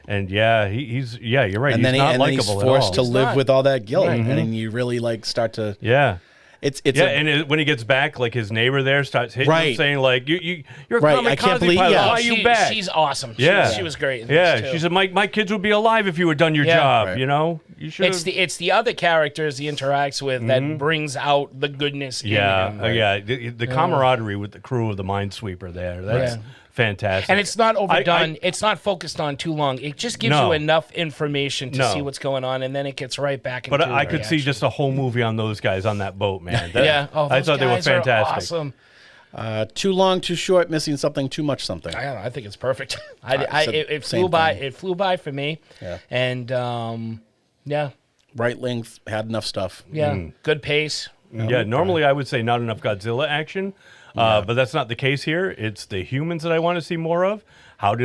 he's you're right. And he's then, not he's likable forced at to all. live with all that guilt, Right. and then you really like start to. Yeah. It's when he gets back, like his neighbor there starts hitting him, saying like, "You're a Right, kamikaze I can't believe- pilot. yeah. Why are you back?" She's awesome. Yeah. She was great. In Yeah, this too. she said, "My kids would be alive if you had done your job." Right. You should. It's the other characters he interacts with that brings out the goodness in him. The camaraderie with the crew of the Minesweeper there. That's fantastic. And it's not overdone. It's not focused on too long. It just gives you enough information to see what's going on, and then it gets right back into But I the could see action. just a whole movie on those guys on that boat, man. I thought they were fantastic. Awesome. too long, too short, missing something, too much something. I don't know. I think it's perfect. Said It same flew by. thing. It flew by for me. Yeah. And yeah, Right length, had enough stuff. yeah, good pace. Yeah, normally I would say not enough Godzilla action, but that's not the case here. It's the humans that I want to see more of. How are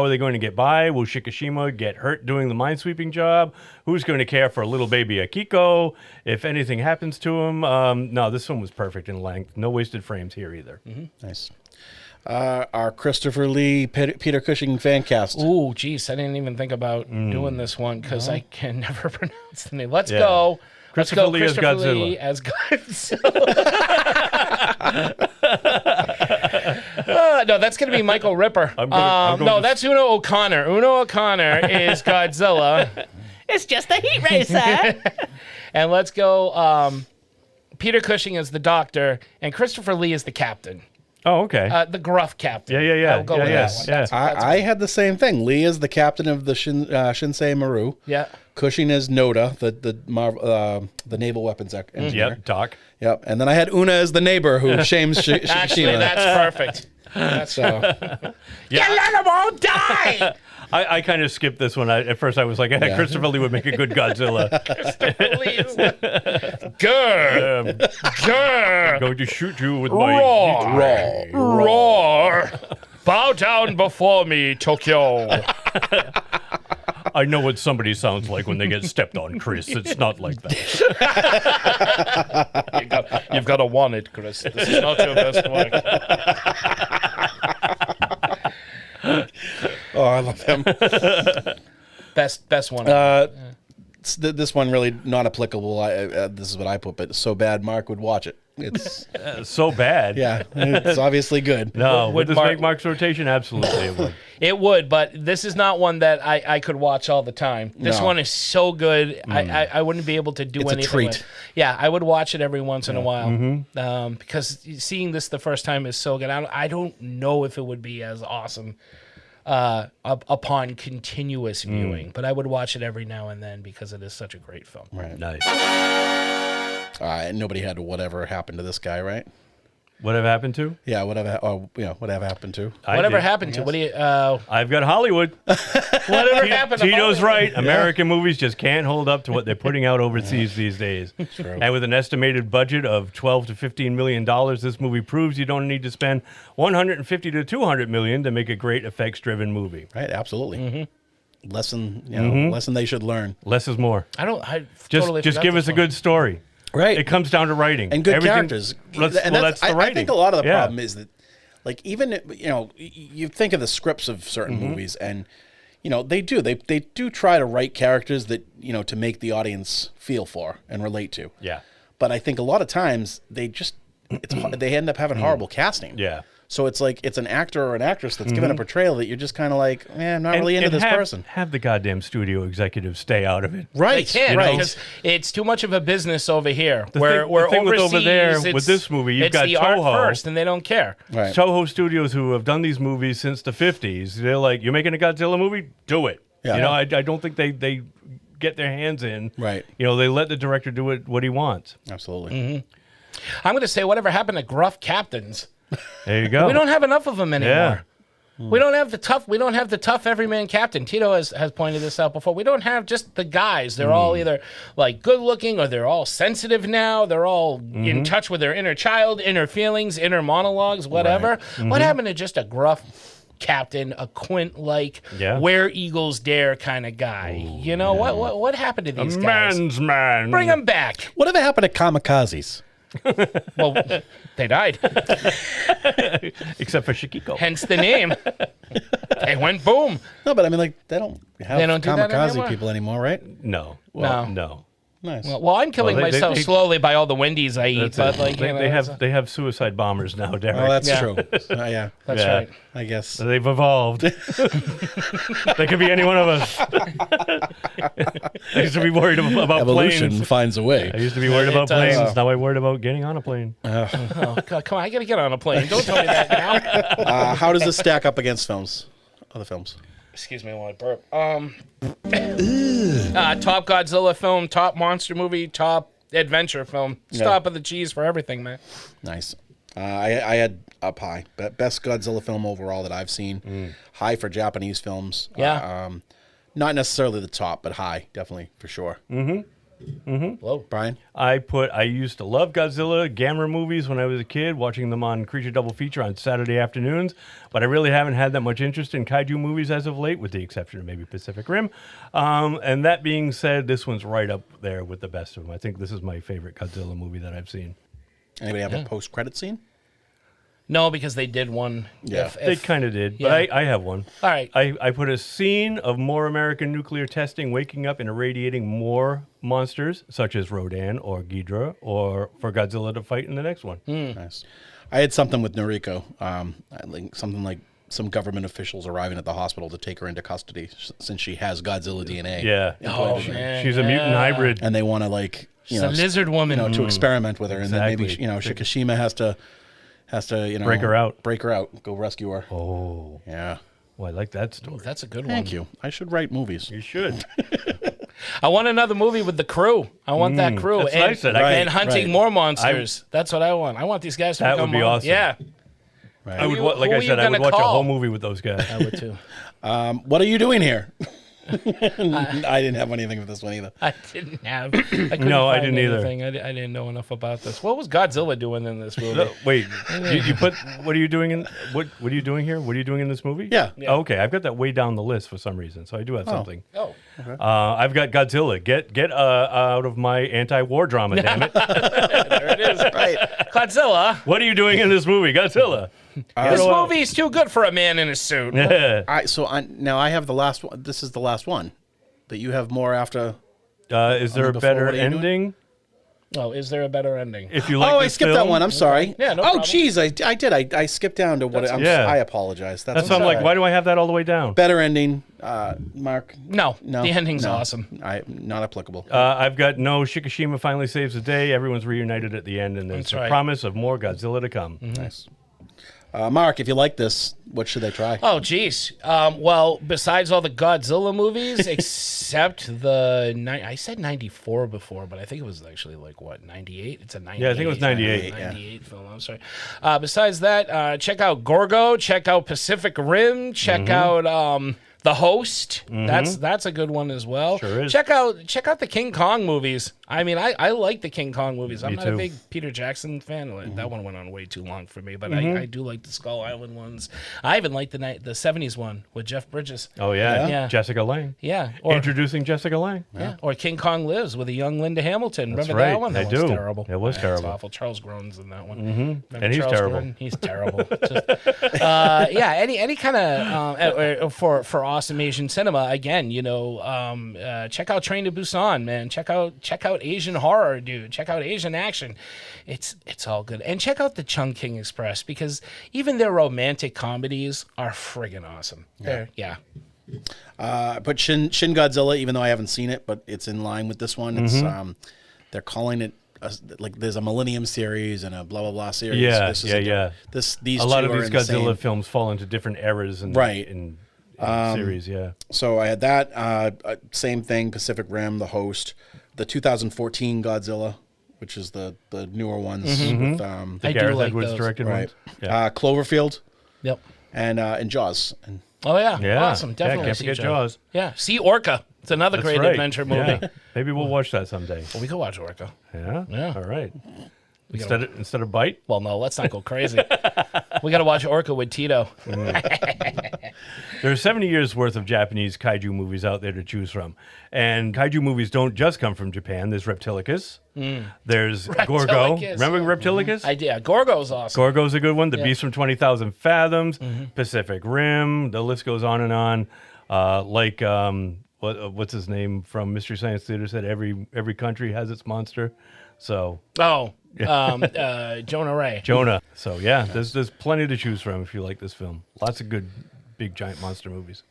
they going to get by? Will Shikishima get hurt doing the minesweeping job? Who's going to care for a little baby Akiko if anything happens to him? No, this film was perfect in length. No wasted frames here either. Nice. Our Christopher Lee, Peter Cushing fan cast. Ooh, geez, I didn't even think about doing this one because I can never pronounce the name. Let's go. Christopher Lee as Christopher Godzilla. Lee as Godzilla. No, that's going to be Michael Ripper. I'm going that's Uno O'Connor. Uno O'Connor is Godzilla. It's just a heat racer. And let's go Peter Cushing as the doctor, and Christopher Lee is the captain. Oh, okay. The gruff captain. Yeah. I'll go with that one. That's I had the same thing. Lee is the captain of the Shinsei Maru. Yeah. Cushing is Noda, the naval weapons engineer. Yep, Doc. Yep. And then I had Una as the neighbor who shames Shikishima. Actually, that's perfect. So, You let them all die! I kind of skipped this one. At first, I was like, Christopher Lee would make a good Godzilla. Grr! Grr! I'm going to shoot you with Roar! my Roar! Bow down before me, Tokyo. I know what somebody sounds like when they get stepped on, Chris. It's not like that. You've got to want it, Chris. This is not your best work. oh, I love him. Best one. This one really not applicable. This is what I put, but so bad Mark would watch it. It's so bad. Yeah, it's obviously good. No, would this make Mark's rotation? Absolutely, it would. It would, but this is not one that I could watch all the time. This one is so good, I wouldn't be able to do anything. It's a treat. With. Yeah, I would watch it every once in a while because seeing this the first time is so good. I don't know if it would be as awesome upon continuous viewing, but I would watch it every now and then because it is such a great film. Right. Nice. Nobody had whatever happened to this guy, right? Whatever happened to? Yeah, whatever. Oh, yeah, whatever happened to? Whatever happened to? What do you? I've got Hollywood. Whatever happened to? Tito's Hollywood? right. American movies just can't hold up to what they're putting out overseas these days. True. And with an estimated budget of $12 to $15 million, this movie proves you don't need to spend $150 to $200 million to make a great effects-driven movie. Right, absolutely. Lesson, lesson they should learn. Less is more. Just give us a good story. Right. It comes down to writing. And good characters. That's the writing. I think a lot of the problem is that, like, even, you think of the scripts of certain movies, and, they do try to write characters that, to make the audience feel for and relate to. Yeah. But I think a lot of times they end up having horrible casting. Yeah. So it's like it's an actor or an actress that's given a portrayal that you're just kind of like, I'm not really into this person. Have the goddamn studio executives stay out of it. Right. They can't, right? Because it's too much of a business over here. Where thing with overseas, over there with this movie, you've got the Toho art first, and they don't care. Right. Toho Studios, who have done these movies since the 50s, they're like, you're making a Godzilla movie? Do it. Yeah. I don't think they get their hands in. Right. They let the director do what he wants. Absolutely. I'm going to say whatever happened to gruff captains. There you go. We don't have enough of them anymore. Yeah. We don't have the tough everyman captain. Tito has pointed this out before. We don't have just the guys. They're all either like good looking or they're all sensitive now. They're all in touch with their inner child, inner feelings, inner monologues, whatever. Right. What happened to just a gruff captain, a Quint-like, where eagles dare kind of guy? What happened to these guys? Man's man. Bring them back. Whatever happened to kamikazes? Well, they died. Except for Shikiko. Hence the name. They went boom. No, but I mean, like, they don't do have that kamikaze anymore? people anymore, right? No. No. Nice. Well, I'm killing myself slowly by all the Wendy's I eat, but they have suicide bombers now, Derek. Oh, that's true. Yeah. That's right. I guess. So they've evolved. They could be any one of us. I used to be worried about Evolution planes. finds a way. I used to be worried about does. planes. Now I'm worried about getting on a plane. Oh, God, come on, I gotta get on a plane. Don't tell me that now. How does this stack up against other films? Excuse me while I burp. Top Godzilla film, top monster movie, top adventure film. Stop of the cheese for everything, man. Nice. I had up high. Best Godzilla film overall that I've seen. High for Japanese films. Yeah. Not necessarily the top, but high, definitely, for sure. Whoa. Brian? I used to love Godzilla Gamera movies when I was a kid, watching them on Creature Double Feature on Saturday afternoons, but I really haven't had that much interest in kaiju movies as of late, with the exception of maybe Pacific Rim. And that being said, this one's right up there with the best of them. I think this is my favorite Godzilla movie that I've seen. Anybody have a post-credit scene? No, because they did one. Yeah. They kind of did, but I have one. All right. I put a scene of more American nuclear testing waking up and irradiating more monsters, such as Rodan or Ghidorah, or for Godzilla to fight in the next one. Nice. I had something with Noriko. Something like some government officials arriving at the hospital to take her into custody since she has Godzilla DNA. Yeah. Oh, man. She's a mutant hybrid. And they want to, like, She's a lizard woman. to experiment with her. Exactly. And then maybe, Shikishima has Has to, break her out. Go rescue her. Oh. Yeah. Well, I like that story. Ooh, that's a good one. Thank you. I should write movies. You should. I want another movie with the crew. I want that crew. That's and, nice that I and hunting more monsters. That's what I want. I want these guys to That become would be awesome. Yeah. Right. I would, Who like are I you said, I would gonna watch a call? whole movie with those guys. I would too. What are you doing here? I didn't have anything with this one either. I didn't have. I couldn't No, I find didn't either. anything. I didn't know enough about this. What was Godzilla doing in this movie? No, wait, you put what are you doing in what are you doing here? What are you doing in this movie? Yeah. Oh, okay, I've got that way down the list for some reason, so I do have something. Oh. I've got Godzilla. Get out of my anti-war drama, damn it! There it is. Right. Godzilla. What are you doing in this movie, Godzilla? This movie's too good for a man in a suit. Yeah. Now I have the last one. This is the last one. But you have more after. Is there a before, better what are you doing? ending? Oh, is there a better ending? If you like I this skipped that film? one. I'm sorry. Yeah, no Oh, problem. geez, I did. I skipped down to what. Yeah. I apologize. That's why I'm like, why do I have that all the way down? Better ending, Mark. No, No, the ending's no. awesome. Not applicable. I've got Shikishima finally saves the day. Everyone's reunited at the end, and there's That's a right. promise of more Godzilla to come. Nice. Mark, if you like this, what should they try? Oh, geez. Well, besides all the Godzilla movies, except I said 94 before, but I think it was actually like, what, 98? It's a 98. Yeah, I think it was 98. 98 film, I'm sorry. Besides that, check out Gorgo, check out Pacific Rim, check out The Host. That's a good one as well. Sure is. Check out the King Kong movies. I mean, I like the King Kong movies. I'm Me not too. a big Peter Jackson fan. That one went on way too long for me, but I do like the Skull Island ones. I even like the 70s one with Jeff Bridges. Oh yeah, Yeah. Jessica Lange. Yeah. Or, Introducing Jessica Lange. yeah. Or King Kong Lives with a young Linda Hamilton. That's Remember that right. one? That I one's do. terrible. It was It's terrible. awful. Charles Gron's in that one. And Remember he's Charles terrible. Grodin? He's terrible. Yeah, any kind of for awesome Asian cinema. Again, check out Train to Busan, man. Check out Asian horror, dude. Check out Asian action. It's all good. And check out the Chungking Express, because even their romantic comedies are friggin' awesome. Yeah. But Shin Godzilla, even though I haven't seen it, but it's in line with this one. It's they're calling it like there's a Millennium series and a blah blah blah series. Yeah, This is yeah. These a lot two of are these in the Godzilla same- films fall into different eras and Right. in series. Yeah. So I had that. Same thing. Pacific Rim, The Host, the 2014 Godzilla, which is the newer ones with The I do Gareth like Edwards those. directed right. ones. Yeah. Cloverfield Yep. and Jaws. And Oh yeah. Yeah. Awesome. Definitely. Yeah, can't see forget Jaws. Yeah. See Orca. It's another That's great right. adventure movie. Yeah. Maybe we'll watch that someday. Well, we could watch Orca. Yeah. Yeah. All right. gotta- Instead of Bite. Well, no, let's not go crazy. We got to watch Orca with Tito. There are 70 years worth of Japanese kaiju movies out there to choose from. And kaiju movies don't just come from Japan. There's Reptilicus. There's Gorgo. Reptilicus, Remember Reptilicus? Yeah, Gorgo's awesome. Gorgo's a good one. The Yeah. Beast from 20,000 Fathoms. Pacific Rim. The list goes on and on. What's his name from Mystery Science Theater said every country has its monster. So Jonah Ray. Jonah. So yeah, there's plenty to choose from if you like this film. Lots of good big giant monster movies.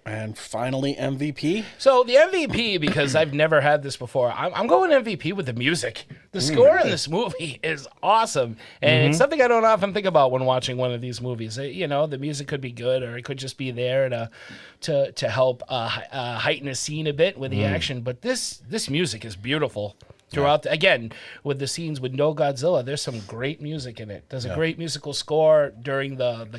And finally, MVP. So the MVP, because I've never had this before, I'm going MVP with the music. The score in this movie is awesome, and it's something I don't often think about when watching one of these movies. The music could be good, or it could just be there to help heighten a scene a bit with the action. But this music is beautiful. Throughout, again, with the scenes with no Godzilla, there's some great music in it. There's a great musical score during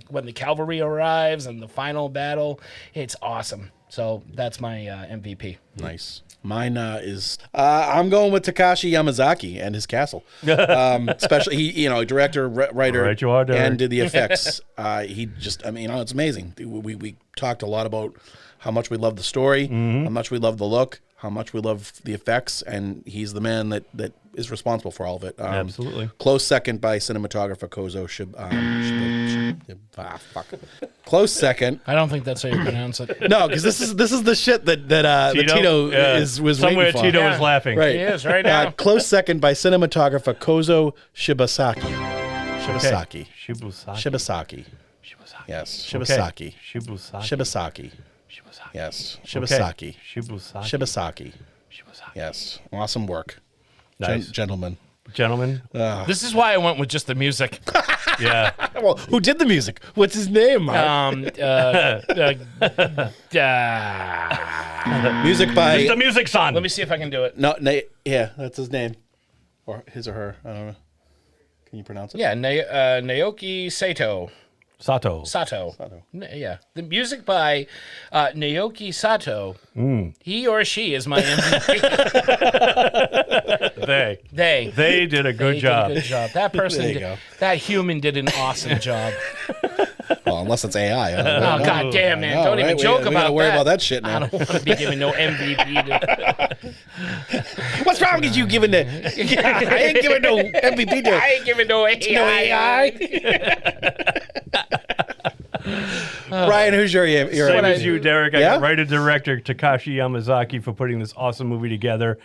when the cavalry arrives and the final battle. It's awesome. So that's my MVP. Nice. Mine is I'm going with Takashi Yamazaki and his castle. Especially he, director, writer, Right you are, Derek. and did the effects. It's amazing. We talked a lot about how much we love the story, how much we love the look, how much we love the effects, and he's the man that is responsible for all of it. Absolutely. Close second by cinematographer Kozo Close second. I don't think that's how you pronounce it. No, because this is the shit that Tito was somewhere waiting for. Tito is laughing. Right. He is right now. Close second by cinematographer Kozo Shibasaki. Shibusaki. Shibasaki. Yes. Okay. Shibasaki. Shibusaki. Shibasaki. Shibusaki. Yes. Okay. Shibasaki. Shibusaki. Shibasaki. Shibusaki. Yes. Awesome work. Nice. Gentlemen. Gentlemen. This is why I went with just the music. Yeah. Well, who did the music? What's his name, Mark? Music by... It's the music son. Let me see if I can do it. No, yeah, that's his name. Or his or her. I don't know. Can you pronounce it? Yeah, Naoki Sato. Sato. Yeah. The music by Naoki Sato. He or she is my MVP. They did a good job. That person, There you go. that human did an awesome job. Well, unless it's AI. Oh, God damn, man. Don't even joke about that. We gotta worry about that shit I now. don't want to be giving no MVP to... What's wrong with you giving the... I ain't giving no MVP to... I ain't giving no AI. Brian, who's your Same as you, Derek. I Yeah? got writer-director Takashi Yamazaki for putting this awesome movie together.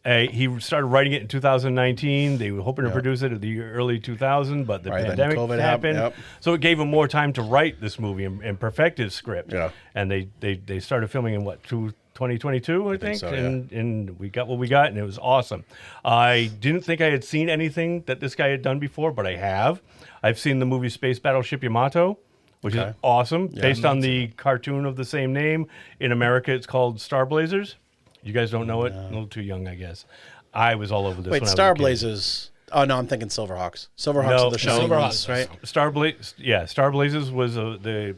He started writing it in 2019. They were hoping to produce it in the early 2000s, but the Right, then pandemic COVID happened. happened, So it gave him more time to write this movie and perfect his script. Yeah. And they started filming in, 2022, I think? so, yeah. And we got what we got, and it was awesome. I didn't think I had seen anything that this guy had done before, but I have. I've seen the movie Space Battleship Yamato, which is awesome, based on the cartoon of the same name. In America, it's called Star Blazers. You guys don't know it? A little too young, I guess. I was all over this. Wait, when Star I was a kid. Blazers. Oh, no, I'm thinking Silverhawks. Silverhawks are the shining ones, right? Star Blazers was the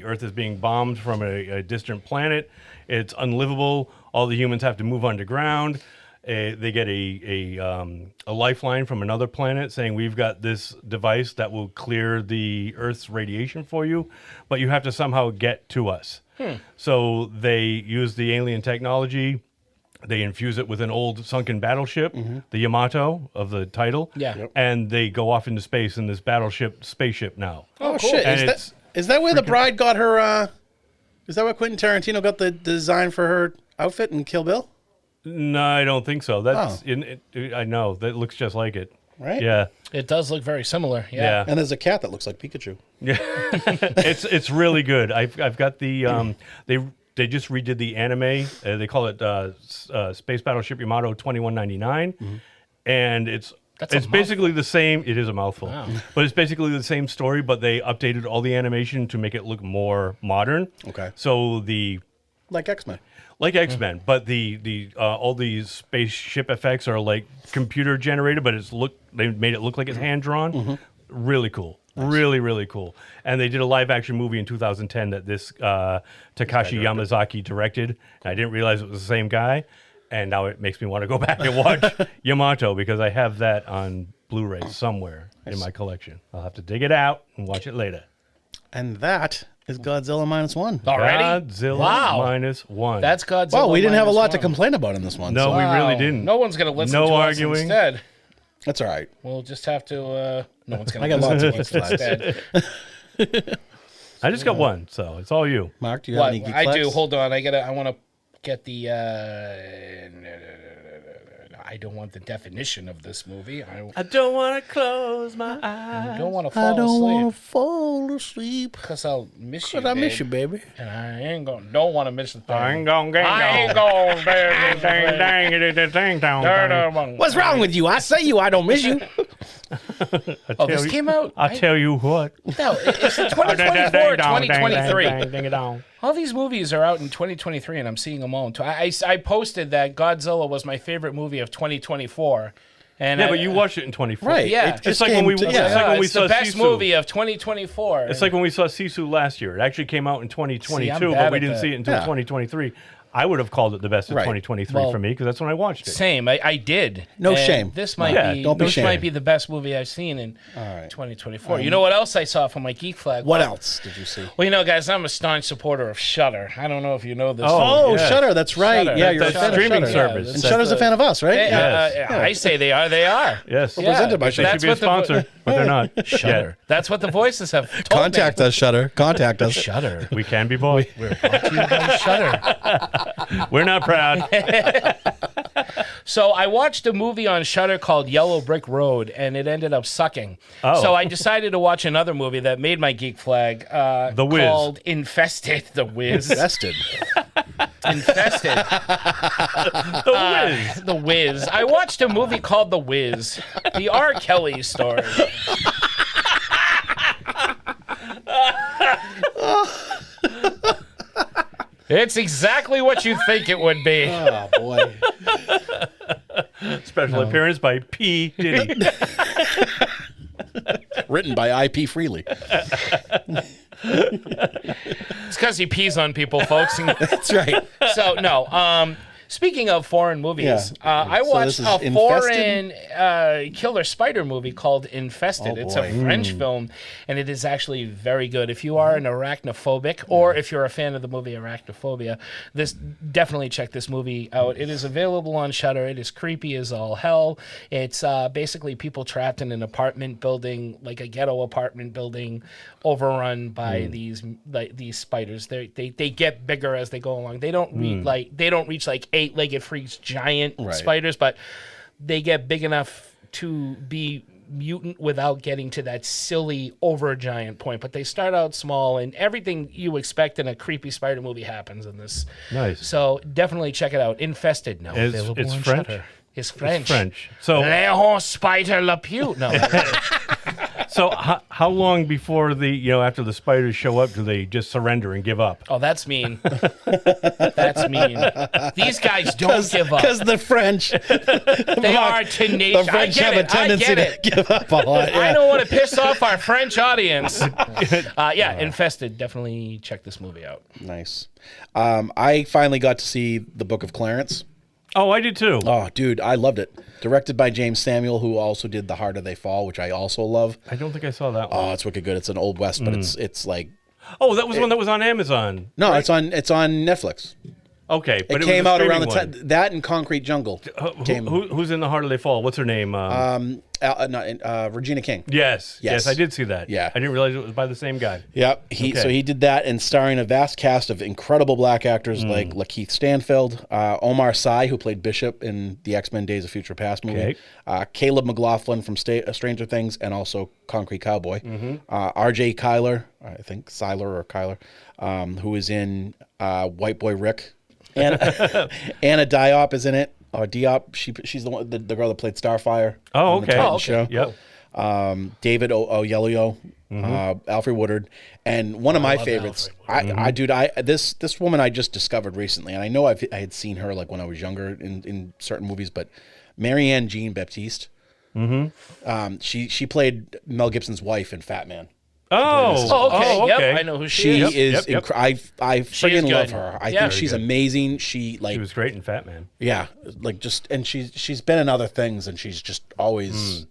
Earth is being bombed from a distant planet. It's unlivable. All the humans have to move underground. They get a lifeline from another planet saying, we've got this device that will clear the Earth's radiation for you, but you have to somehow get to us. So they use the alien technology. They infuse it with an old sunken battleship, the Yamato of the title. Yeah. Yep. And they go off into space in this spaceship now. Oh, cool. Shit. And Is that where the bride got her... is that where Quentin Tarantino got the design for her outfit in Kill Bill? No, I don't think so. That's I know that looks just like it. Right? Yeah. It does look very similar. Yeah. And there's a cat that looks like Pikachu. Yeah. it's really good. I've got the they just redid the anime. They call it Space Battleship Yamato 2199, and it's basically the same. It is a mouthful, but it's basically the same story. But they updated all the animation to make it look more modern. Okay. So like X-Men. Like X-Men, but the all these spaceship effects are like computer generated, but they made it look like it's hand drawn. Really cool. Nice. Really cool. And they did a live action movie in 2010 that this Takashi Yamazaki directed. And I didn't realize it was the same guy. And now it makes me want to go back and watch Yamato because I have that on Blu-ray somewhere in my collection. I'll have to dig it out and watch it later. And that is Godzilla Minus One. Already? Godzilla Minus One. That's Godzilla. Well, we didn't have a lot to -1. complain about in this one. No, we really didn't. No one's going to listen No to arguing. us instead. That's all right. We'll just have to... no one's going I to got listen lots to of us flags. instead. I just got one, so it's all you. Mark, do you have any geek I flags? do. Hold on. I want to get the... I don't want the definition of this movie. I don't want to close my eyes. I don't want to fall asleep. I don't want to fall asleep. Because I'll miss you, Because I miss you, baby. And I ain't going don't want to miss the thing. I ain't gonna get What's wrong with you? I say you, I don't miss you. Oh, this came out? I'll tell you what. No, it's in 2024 or 2023. All these movies are out in 2023, and I'm seeing them all. I posted that Godzilla was my favorite movie of 2024. And yeah, but you watched it in 24. Right. Yeah. It's like when we saw it's the best Sisu. movie of 2024. It's like when we saw Sisu last year. It actually came out in 2022, See, but we at didn't that. see it until 2023. I would have called it the best of 2023 for me because that's when I watched it. Same. I did. No And shame. This might be don't be this ashamed. might be the best movie I've seen in 2024. You know what else I saw from my Geek Flag? What else did you see? Well, you know, guys, I'm a staunch supporter of Shudder. I don't know if you know this. Oh, yeah. Shudder. That's right. Shudder. Yeah, you're a That's fan of streaming Shudder. service. And Shudder's a fan of us, right? I say they are. They are. Yes. Presented by They should be a sponsor, but they're not. Shudder. That's what the voices have told Contact me. us, Shudder. Contact us. Shudder. We can be boy. We're brought to you by Shudder. We're not proud. So I watched a movie on Shudder called Yellow Brick Road, and it ended up sucking. Oh. So I decided to watch another movie that made my Geek Flag The Wiz. called Infested. The Wiz. Invested. Infested. The Wiz. The Wiz. I watched a movie called The Wiz. The R. Kelly story. It's exactly what you think it would be. Oh boy. Special appearance by P. Diddy. Written by I.P. Freely. It's because he pees on people, folks. That's right. So, no. Speaking of foreign movies, I watched a foreign killer spider movie called Infested. It's a French film, and it is actually very good. If you are an arachnophobic, or if you're a fan of the movie Arachnophobia, definitely check this movie out. It is available on Shudder. It is creepy as all hell. It's basically people trapped in an apartment building, like a ghetto apartment building, overrun by these spiders. They get bigger as they go along. They don't reach like 8-legged freaks, giant spiders, but they get big enough to be mutant without getting to that silly overgiant point. But they start out small, and everything you expect in a creepy spider movie happens in this. Nice. So definitely check it out. Infested. No, available it's on French. Shudder. It's French. It's French. So Le Spider Le Pew. No. So how long before after the spiders show up do they just surrender and give up? Oh, that's mean. That's mean. These guys don't give up. Because the French, they are tenacious. The French have a tendency to give up a lot. Yeah. I don't want to piss off our French audience. Infested. Definitely check this movie out. Nice. I finally got to see The Book of Clarence. Oh, I did too. Oh, dude, I loved it. Directed by James Samuel, who also did The Harder They Fall, which I also love. I don't think I saw that one. Oh, it's wicked good. It's an old west, but it's like. Oh, that was one that was on Amazon. No, right? it's on Netflix. Okay, but it came out around the time that and Concrete Jungle. Who's in The Harder They Fall? What's her name? Regina King. Yes, I did see that. Yeah, I didn't realize it was by the same guy. Yep. So he did that, and starring a vast cast of incredible black actors like Lakeith Stanfield, Omar Sy, who played Bishop in the X-Men Days of Future Past movie, Caleb McLaughlin from Stranger Things, and also Concrete Cowboy, R.J. Kyler, I think Siler or Kyler, who is in White Boy Rick. Anna Diop is in it. Diop, she's the girl that played Starfire. Oh, okay. On the Titan show. Yep. David Oyelowo, Alfred Woodard, and one of my favorites. This woman I just discovered recently, and I know I had seen her like when I was younger in certain movies, but Marianne Jean Baptiste. She played Mel Gibson's wife in Fat Man. Okay. Yep, I know who she is. She is. Yep. I friggin' love her. I think she's good. amazing. She was great in Fat Man. Yeah, and she's been in other things, and she's just always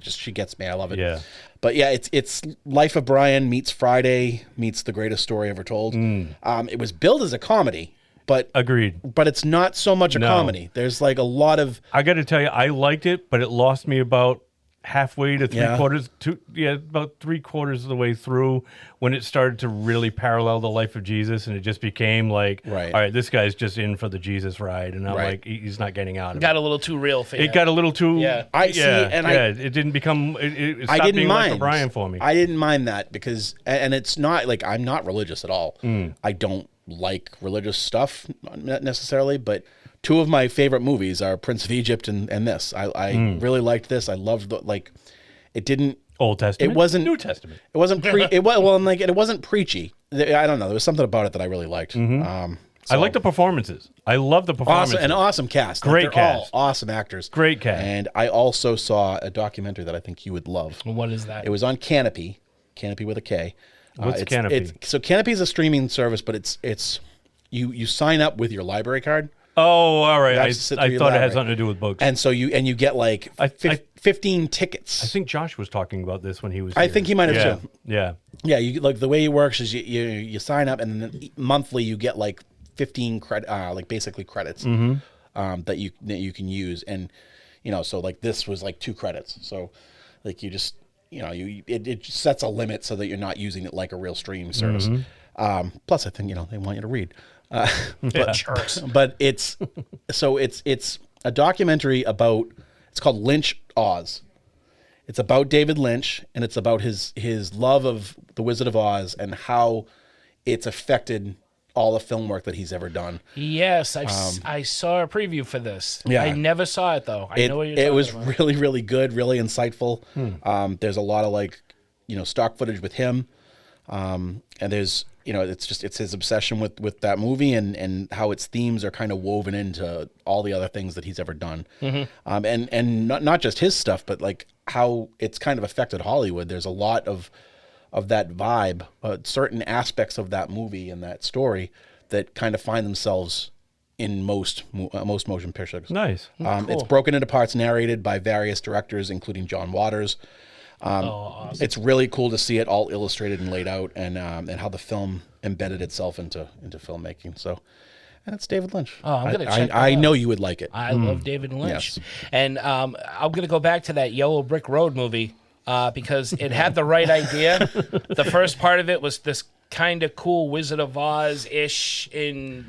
she gets me. I love it. Yeah. But yeah, it's Life of Brian meets Friday meets The Greatest Story Ever Told. It was billed as a comedy. But agreed. But it's not so much a comedy. There's like a lot of. I got to tell you, I liked it, but it lost me about halfway to about 3/4 of the way through when it started to really parallel the life of Jesus, and it just became like, all right, this guy's just in for the Jesus ride, and I'm like, he's not getting out of it. Got a little too real for you. It got a little too. It didn't become. It stopped being Life of Brian for me. I didn't mind that because, and it's not like I'm not religious at all. I don't like religious stuff not necessarily, but two of my favorite movies are Prince of Egypt and this. I really liked this. I loved it didn't Old Testament. It wasn't New Testament. It wasn't it wasn't preachy. I don't know. There was something about it that I really liked. I like the performances. I love the performances. An awesome cast. Great cast. All awesome actors. Great cast. And I also saw a documentary that I think you would love. What is that? It was on Canopy with a K. What's Canopy? So Canopy is a streaming service, but it's you sign up with your library card. Oh, all right. I thought it had something to do with books. And so you get like 15 tickets. I think Josh was talking about this when he was I here. think he might have too. Yeah. Yeah, you like the way it works is you sign up, and then monthly you get like 15 basically credits that you can use, and so like this was like 2 credits. So like you just it sets a limit so that you're not using it like a real streaming service. Plus I think they want you to read. But it's a documentary about, it's called Lynch Oz. It's about David Lynch, and it's about his love of The Wizard of Oz and how it's affected all the film work that he's ever done. Yes, I saw a preview for this. Yeah. I never saw it though. I know what you're talking about. It was really, really good, really insightful. There's a lot of stock footage with him. And there's, it's his obsession with that movie and how its themes are kind of woven into all the other things that he's ever done. And not just his stuff, but like how it's kind of affected Hollywood. There's a lot of that vibe, certain aspects of that movie and that story that kind of find themselves in most motion pictures. Nice. Cool. It's broken into parts, narrated by various directors, including John Waters. Awesome. It's really cool to see it all illustrated and laid out, and how the film embedded itself into filmmaking. So, and it's David Lynch. Oh, I'm gonna check that I out. know you would like it. I love David Lynch. Yes. And I'm going to go back to that Yellow Brick Road movie because it had the right idea. The first part of it was this kind of cool Wizard of Oz-ish in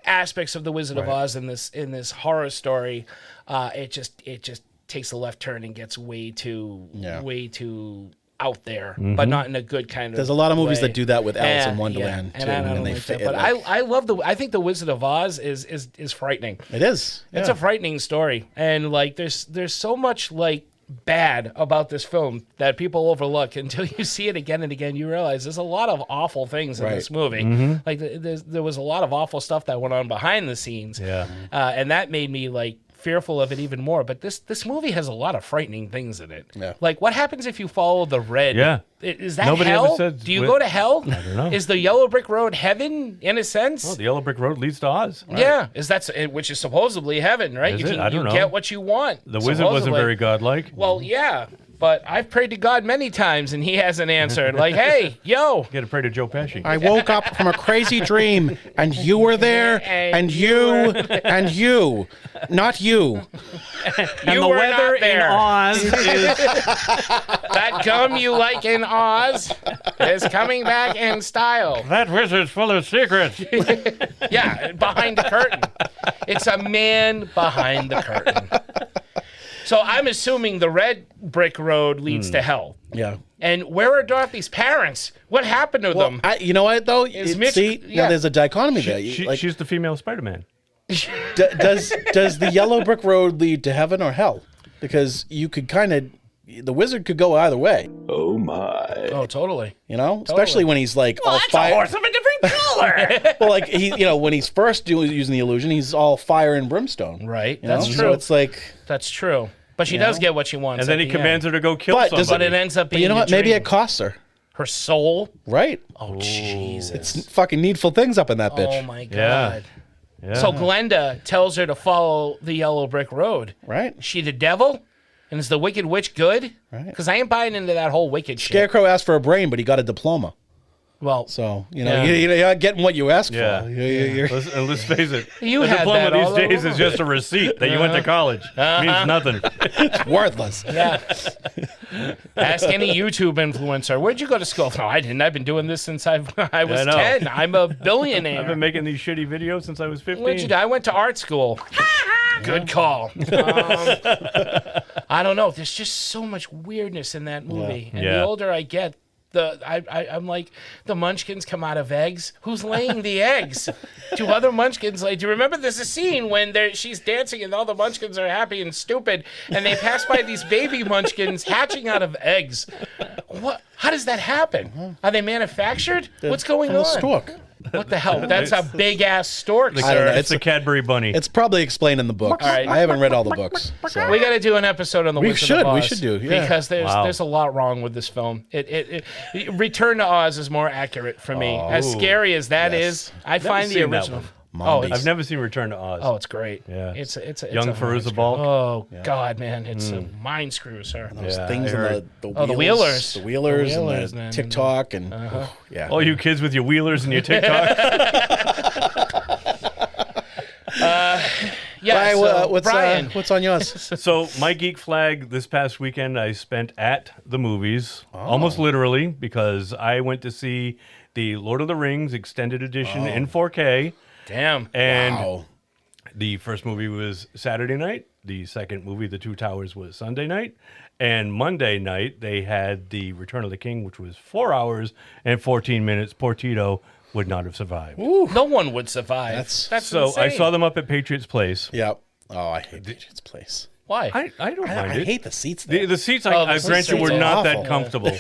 aspects of the Wizard of Oz in this horror story. It just takes a left turn and gets way too out there, but not in a good kind of. There's a lot of movies way. that do that with Alice in Wonderland too, and they like fit. that. But I love I think the Wizard of Oz is frightening. It is. It's a frightening story, and like there's so much like bad about this film that people overlook until you see it again and again. You realize there's a lot of awful things in this movie. Like there was a lot of awful stuff that went on behind the scenes. And that made me like fearful of it even more. But this movie has a lot of frightening things in it. Like what happens if you follow the red? Is that Nobody hell? ever said Do you go to hell? I don't know. Is the Yellow Brick Road heaven in a sense? Oh, the Yellow Brick Road leads to Oz. Yeah, which is supposedly heaven, right? Is it? I don't know. Get what you want. The wizard wasn't supposedly. very godlike. Well, yeah, but I've prayed to God many times and he hasn't answered. Like, hey, yo. You got to pray to Joe Pesci. I woke up from a crazy dream, and you were there, and you, and you, not you. And the weather in Oz is... That gum you like in Oz is coming back in style. That wizard's full of secrets. Yeah, behind the curtain. It's a man behind the curtain. So I'm assuming the red brick road leads to hell. Yeah. And where are Dorothy's parents? What happened to them? You know what though? Mitch- there's a dichotomy there. She's the female Spider-Man. Does the Yellow Brick Road lead to heaven or hell? Because you could the wizard could go either way. Oh my. Oh, totally. Especially when he's like all That's a fire. horse of a different color. Well, like when he's first using the illusion, he's all fire and brimstone. Right. You That's know? true. So it's like. That's true. But she does get what she wants. And then at he the commands end. her to go kill But somebody. But it ends up being You know a what? Maybe dream. it costs her. Her soul. Right. Oh, Jesus. It's fucking needful things up in that bitch. Oh, my God. Yeah. So Glenda tells her to follow the Yellow Brick Road. Right. Is she the devil? And is the Wicked Witch good? Right. Because I ain't buying into that whole wicked shit. Scarecrow asked for a brain, but he got a diploma. Well, So, Yeah. you're not getting what you asked Yeah. for. You're- Let's face it. You a had diploma that all these days along. is just a receipt that you went to college. Means nothing. It's worthless. yeah. Ask any YouTube influencer. Where'd you go to school? No, I didn't. I've been doing this since I was I know. 10. I'm a billionaire. I've been making these shitty videos since I was 15. Where'd you do? I went to art school. Good call. I don't know. There's just so much weirdness in that movie. And the older I get, I'm like, the munchkins come out of eggs. Who's laying the eggs? Do other munchkins do you remember there's a scene when she's dancing and all the munchkins are happy and stupid and they pass by these baby munchkins hatching out of eggs. What? How does that happen? Are they manufactured? What's going From on? the stork. What the hell? That's a big ass stork, I don't sir. know. It's the Cadbury bunny. It's probably explained in the books. All right. I haven't read all the books. So. We got to do an episode on the Wizard of Oz. We should do, yeah. Because there's a lot wrong with this film. Return to Oz is more accurate for me. As scary as that is, I find the seen that original. one. Mombies. I've never seen Return to Oz. Oh, it's great. Yeah. It's Young a Fairuza mind Balk. screw. Oh God, man, it's a mind screw, sir. Those Yeah, things I in heard. the Oh, the wheelers. The wheelers, The wheelers, and man. the TikTok and yeah. All you kids with your wheelers and your TikTok. Yeah. So, Brian, what's on yours? So my geek flag this past weekend I spent at the movies, almost literally, because I went to see the Lord of the Rings extended edition in 4K. damn. And the first movie was Saturday night. The second movie, The Two Towers, was Sunday night. And Monday night, they had the Return of the King, which was 4 hours and 14 minutes. Poor Tito would not have survived. No one would survive. That's So I insane. saw them up at Patriots Place. Yep. Oh, I hate Patriots Place. Why? I don't mind I it. hate the seats there. The seats, the I seats grant you, are were not awful. that comfortable.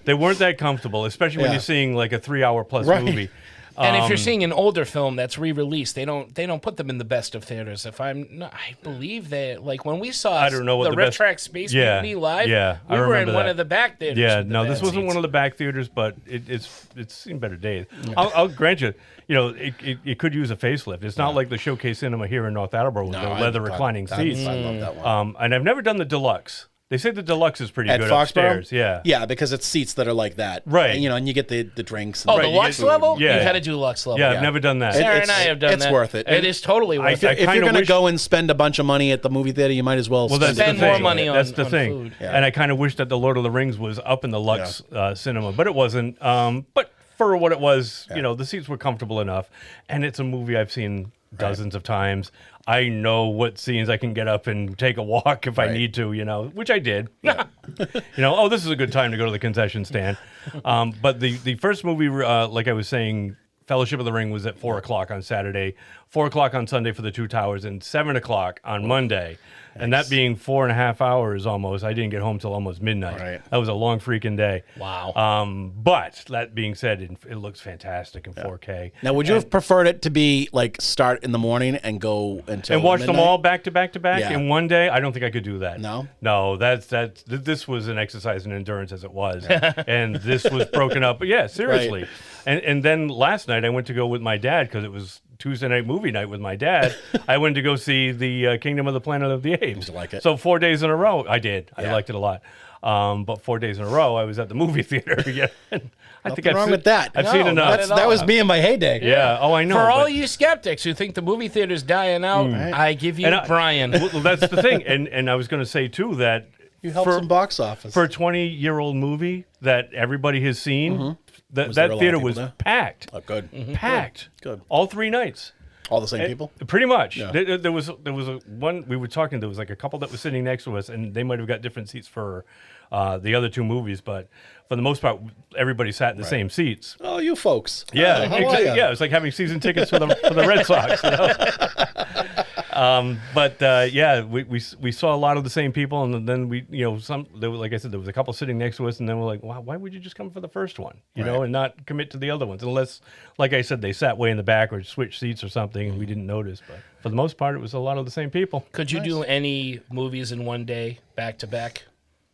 They weren't that comfortable, especially when Yeah. you're seeing like a 3-hour plus Right. movie. And if you're seeing an older film that's re-released, they don't put them in the best of theaters. I believe that like when we saw I don't know what the the Rift best- Track Space Yeah, Mutiny live, yeah, I we were in remember one that. of the back theaters. Yeah, with the no, bad this wasn't seats. one of the back theaters, but it's seen better days. I'll grant you, it could use a facelift. It's not like the Showcase Cinema here in North Attleboro with the leather reclining seats. I love that one. And I've never done the deluxe. They say the deluxe is pretty At good Foxborough? upstairs. Yeah. Yeah, because it's seats that are like that. Right. And, and you get the drinks. And Oh, Right, the you Lux get- level? yeah. You've had to do Lux level. Yeah, I've never done that. Sarah and It's- I have done it's that. worth it. It is totally worth it. If you're kinda going to wish- go and spend a bunch of money at the movie theater, you might as well, Well, that's Spend the thing. more money That's on- the on thing. food. Yeah. And I kind of wish that the Lord of the Rings was up in the Lux cinema, but it wasn't. But for what it was, the seats were comfortable enough. And it's a movie I've seen dozens of times. I know what scenes I can get up and take a walk if I need to, which I did. This is a good time to go to the concession stand. But the first movie, like I was saying, Fellowship of the Ring was at 4 o'clock on Saturday, 4 o'clock on Sunday for the Two Towers, and 7 o'clock on Monday. And that being 4.5 hours almost, I didn't get home till almost midnight. Right. That was a long freaking day. Wow. But that being said, it looks fantastic in 4K. Now, would you have preferred it to be like start in the morning and go until And watch them midnight? all back to back to back Yeah. in one day? I don't think I could do that. No? No, this was an exercise in endurance as it was. And this was broken up. But yeah, seriously. Right. And then last night I went to go with my dad because it was Tuesday night movie night with my dad. I went to go see the Kingdom of the Planet of the Apes. Did you like it? So 4 days in a row, I did. I Yeah. liked it a lot. But 4 days in a row, I was at the movie theater. Yeah. I think Nothing wrong with that. I've seen No, enough. not at all. That was me in my heyday. Yeah. Oh, I know. For all but- you skeptics who think the movie theater's dying out, I give you Brian. Well, that's the thing. And I was going to say, too, that You helped some box office. for a 20-year-old movie that everybody has seen, Was there a that lot theater of was people there? packed. Oh, good. Packed. Good. All 3 nights. All the same people? Pretty much. Yeah. There was a one we were talking. There was like a couple that was sitting next to us, and they might have got different seats for the other 2 movies, but for the most part, everybody sat in the same seats. Oh, you folks. Yeah, How are exactly. ya? Yeah, it's like having season tickets for the Red Sox. We saw a lot of the same people, and then like I said, there was a couple sitting next to us, and then we're like, wow, why would you just come for the first one, and not commit to the other ones, unless, like I said, they sat way in the back or switched seats or something, and we didn't notice. But for the most part, it was a lot of the same people. Could you do any movies in one day, back to back?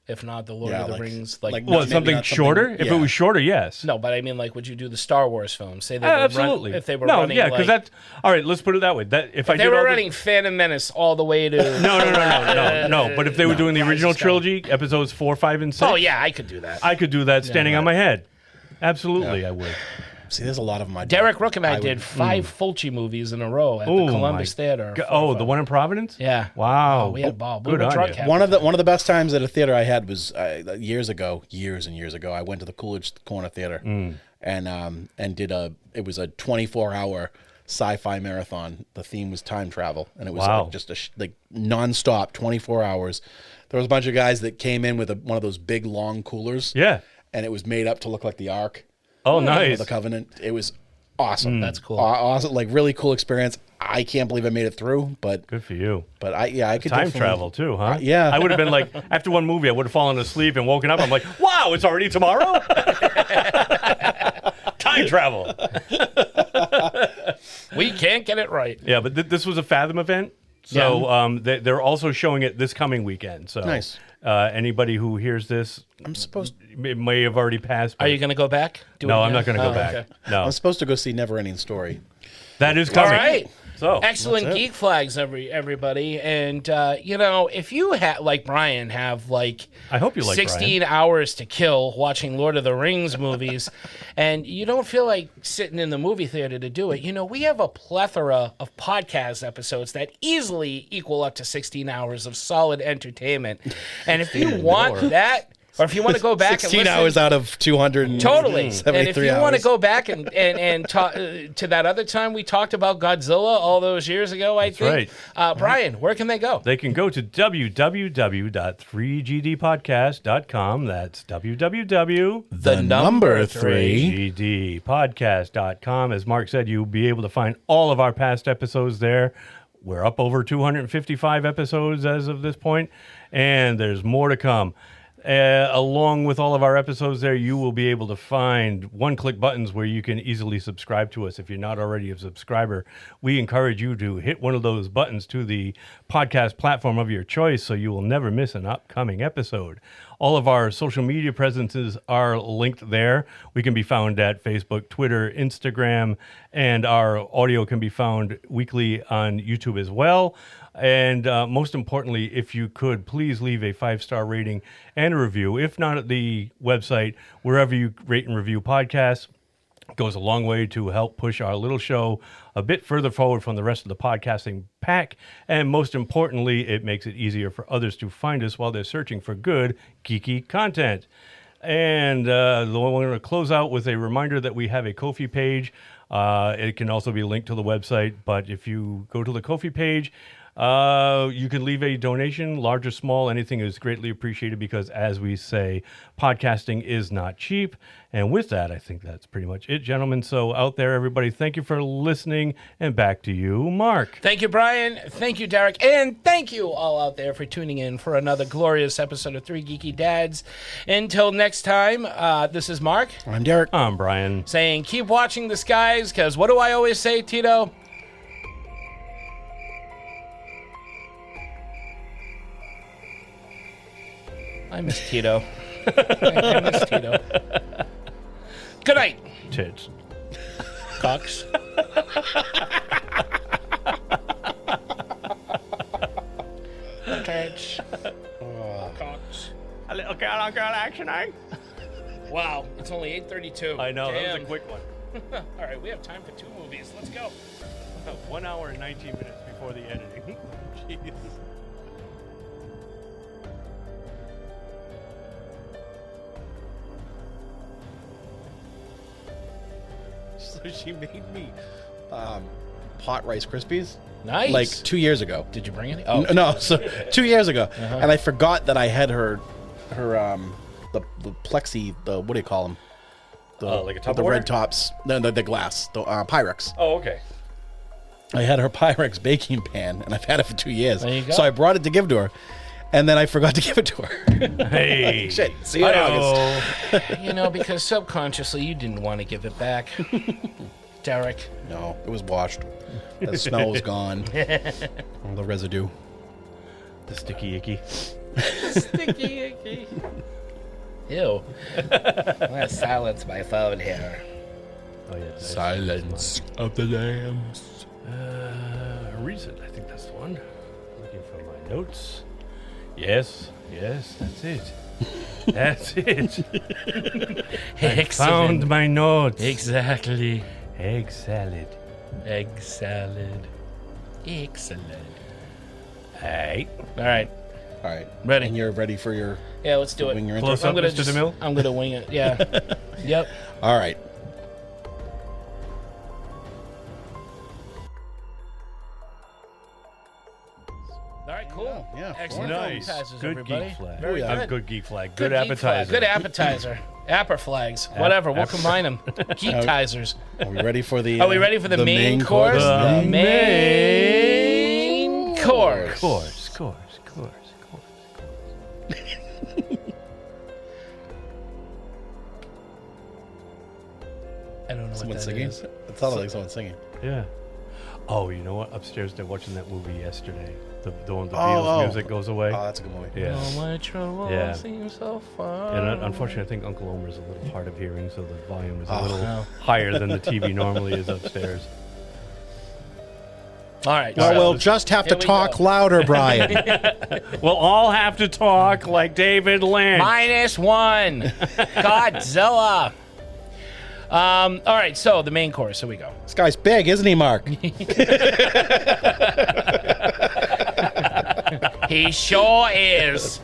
If not the Lord Yeah, of the like- Rings, like Well, maybe something not shorter. If it yeah. was shorter, yes. no, but I mean, like, would you do the Star Wars films? Say they were Absolutely. if they were no, running, yeah, because like, that's all right. Let's put it that way. That if I they did were all the- running Phantom Menace all the way to No. But if they were doing the Rise of original Skywalker. trilogy, episodes 4, 5, and 6, Oh yeah, I could do that. I could do that standing on my head. Absolutely, I would. See, there's a lot of them. Derek Rook and I did 5 Fulci movies in a row at the Columbus Theater. The one in Providence? Yeah. Wow. Oh, we had a ball. Good on you. One of the best times at a theater I had was years and years ago. I went to the Coolidge Corner Theater and did it was a 24-hour sci-fi marathon. The theme was time travel, and it was Wow. like just like nonstop, 24 hours. There was a bunch of guys that came in with one of those big long coolers. Yeah. And it was made up to look like the Ark. Oh, of nice. the Covenant. It was awesome. That's cool. Awesome, like really cool experience. I can't believe I made it through, but Good for you. but I could Time definitely- travel too, huh? Yeah. I would have been like, after one movie, I would have fallen asleep and woken up. I'm like, wow, it's already tomorrow? Time travel. We can't get it right. Yeah, but this was a Fathom event. So they're also showing it this coming weekend. So Nice. Anybody who hears this, I'm supposed it may have already passed. Are you going to go back? Do No, it I'm not again? going to go Oh, back. okay. No, I'm supposed to go see Neverending Story. that is All coming. right. So Excellent that's it. geek flags, everybody. And, if you like Brian, have like I hope you like 16 hours to kill watching Lord of the Rings movies, and you don't feel like sitting in the movie theater to do it, we have a plethora of podcast episodes that easily equal up to 16 hours of solid entertainment. And if you want that, or if you want to go back 16 and listen, hours out of 200. Totally. And if you want to hours. go back and talk to that other time we talked about Godzilla all those years ago, I think. right. Brian, where can they go? They can go to www.3gdpodcast.com. That's www. The number 3. GDpodcast.com. As Mark said, you'll be able to find all of our past episodes there. We're up over 255 episodes as of this point, and there's more to come. Along with all of our episodes there, you will be able to find one-click buttons where you can easily subscribe to us. If you're not already a subscriber, we encourage you to hit one of those buttons to the podcast platform of your choice so you will never miss an upcoming episode. All of our social media presences are linked there. We can be found at Facebook, Twitter, Instagram, and our audio can be found weekly on YouTube as well. And most importantly, if you could, please leave a 5-star rating and a review. If not at the website, wherever you rate and review podcasts, goes a long way to help push our little show a bit further forward from the rest of the podcasting pack. And most importantly, it makes it easier for others to find us while they're searching for good, geeky content. And we're going to close out with a reminder that we have a Ko-fi page. It can also be linked to the website, but if you go to the Ko-fi page, you can leave a donation, large or small. Anything is greatly appreciated because, as we say, podcasting is not cheap. And with that, I think that's pretty much it, gentlemen. So out there, everybody, thank you for listening. And back to you, Mark. Thank you, Brian. Thank you, Derek. And thank you all out there for tuning in for another glorious episode of Three Geeky Dads. Until next time, this is Mark. I'm Derek. I'm Brian. Saying keep watching the skies, because what do I always say, Tito? I miss Tito. I miss Tito. Good night. Tits. Cocks. Tits. Cocks. A little girl on girl action, eh? Wow, it's only 8:32. I know, that Damn. was a quick one. All right, we have time for 2 movies. Let's go. 1 hour and 19 minutes before the editing. Jeez. So she made me pot Rice Krispies. Nice. Like 2 years ago. Did you bring any? Oh, No, so 2 years ago, and I forgot that I had her the plexi, the what do you call them? Like a Tupperware? The red tops, the glass, the Pyrex. Oh, okay. I had her Pyrex baking pan, and I've had it for 2 years. There you go. So I brought it to give to her, and then I forgot to give it to her. Hey. Shit. See you in August. You know, because subconsciously you didn't want to give it back. Derek. No, it was washed. The smell was gone. All the residue. The sticky icky. Sticky icky. Ew. I'm going to silence my phone here. Oh, yeah. Silence of the lambs. Reason. I think that's the one. Looking for my notes. Yes, that's it. That's it. I found my notes. Exactly. Egg salad. Egg salad. Excellent. Hey. All right. All right. Ready. And you're ready for your... Yeah, let's do it. Wing your Close intro? up, Mr. DeMille? I'm going to wing it. Yeah. Yep. All right. All right, cool. Yeah. Excellent. Nice. Appetizers, Good everybody. geek flag. Very yeah. good. Good geek flag. Good Good geek flag. appetizer. Good appetizer. Apper flags. Whatever. We'll combine them. Geekizers. Are we ready for the... Are we ready for the main course? The main course. Course. I don't know Someone what that singing? is. It sounded like someone singing. Yeah. Oh, you know what? Upstairs, they're watching that movie yesterday. The one the Oh, Beatles oh. music goes away. Oh, that's a good movie. Yeah. Oh, my trouble Yeah. seems so far. And unfortunately, I think Uncle Omer's a little hard of hearing, so the volume is a Oh. little No. higher than the TV normally is upstairs. All right. Well, so- we'll just have to Here we talk go. louder, Brian. We'll all have to talk like David Lynch. -1. Godzilla. All right, so the main course. Here we go. This guy's big, isn't he, Mark? He sure is.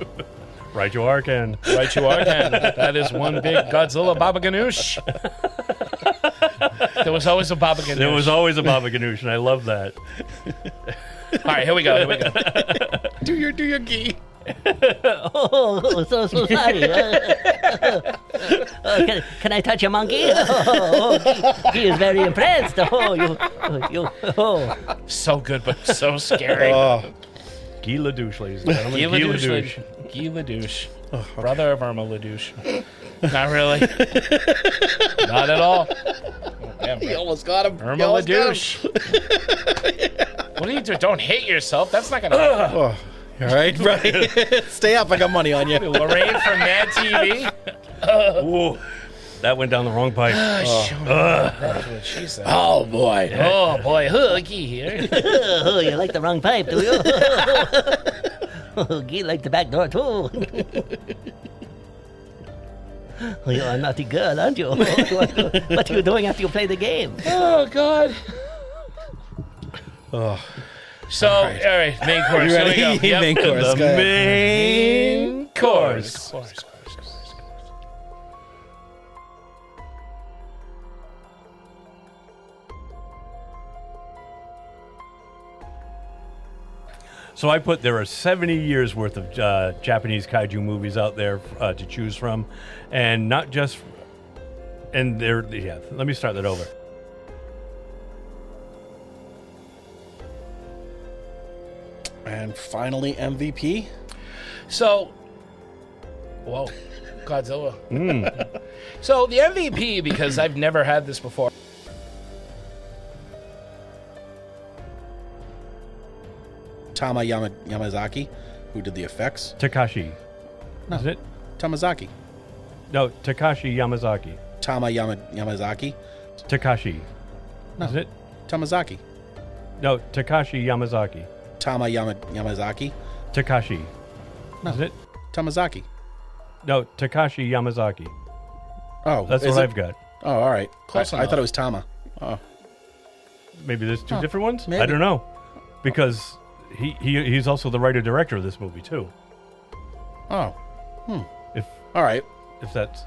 Right you are, Ken. Right you are, Ken. That is one big Godzilla Baba Ganoush. There was always a Baba Ganoush. There was always a Baba Ganoush, and I love that. All right, here we go. do your gee. Oh, so sorry. Can I touch a monkey? He is very impressed. So good, but so scary. Guy Ledouche, ladies and gentlemen. Guy Ledouche. Brother of Irma Ledouche. Not really. Not at all. Damn, You almost got him. Irma Ledouche. What are you doing? Don't hate yourself. That's not going to happen. All right, right. Stay up. I got money on you. Lorraine from Mad TV. Ooh, that went down the wrong pipe. That's what she said. Oh, boy. Oh, boy. Guy here. You like the wrong pipe, do you? Guy likes the back door, too. You're a naughty girl, aren't you? What are you doing after you play the game? Oh, God. So, all right, main course. You ready? Here we go. Yep. Main course. Go ahead. Main course. So I put there are 70 years worth of Japanese kaiju movies out there to choose from, and not just. And there, yeah. Let me start that over. And finally, MVP. So, whoa, Godzilla. So the MVP, because I've never had this before. Tama Yamazaki, who did the effects. Takashi. No. Isn't it? Tamazaki. No, Takashi Yamazaki. Tama Yamazaki. Takashi. No. Isn't it? Tamazaki. No, Takashi Yamazaki. Tama Yamazaki. Takashi. No. Isn't it? Tamazaki. No, Takashi Yamazaki. Oh, That's is what it? I've got. Oh, all right. Close I enough. thought it was Tama. Oh, Maybe there's two different ones? maybe. I don't know. Because he's also the writer-director of this movie, too. oh. If All right. if that's...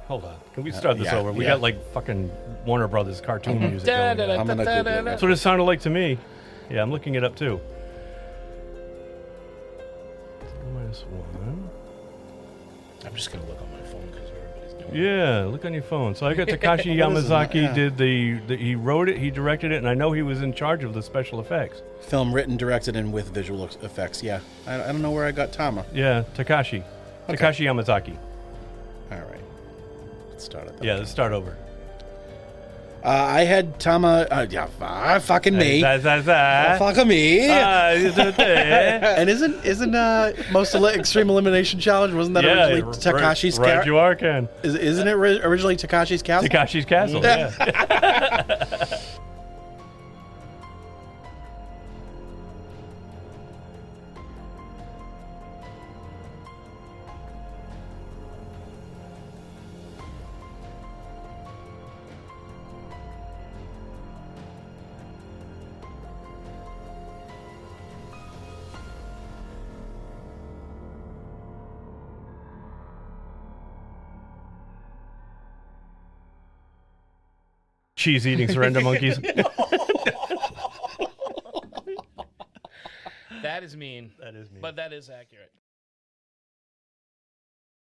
Hold on. Can we start this yeah, over? We yeah. got, like, fucking Warner Brothers cartoon music going on. I'm gonna Google it. That's what it sounded like to me. Yeah, I'm looking it up, too. Minus one. I'm just gonna look on my phone because everybody's doing it. Yeah, look on your phone. So I got Takashi Yamazaki Yeah. did he wrote it, he directed it, and I know he was in charge of the special effects. Film written, directed, and with visual effects. Yeah. I don't know where I got Tama. Yeah, Takashi. Okay. Takashi Yamazaki. All right. Let's start it. Yeah, let's start over. I had Tama. Fucking me. Fucking me. And isn't most Extreme Elimination Challenge? Wasn't that originally Takashi's Right, you are, Ken. Isn't it originally Takashi's Castle? Takashi's Castle, yeah. Cheese-eating surrender monkeys. That is mean. That is mean. But that is accurate.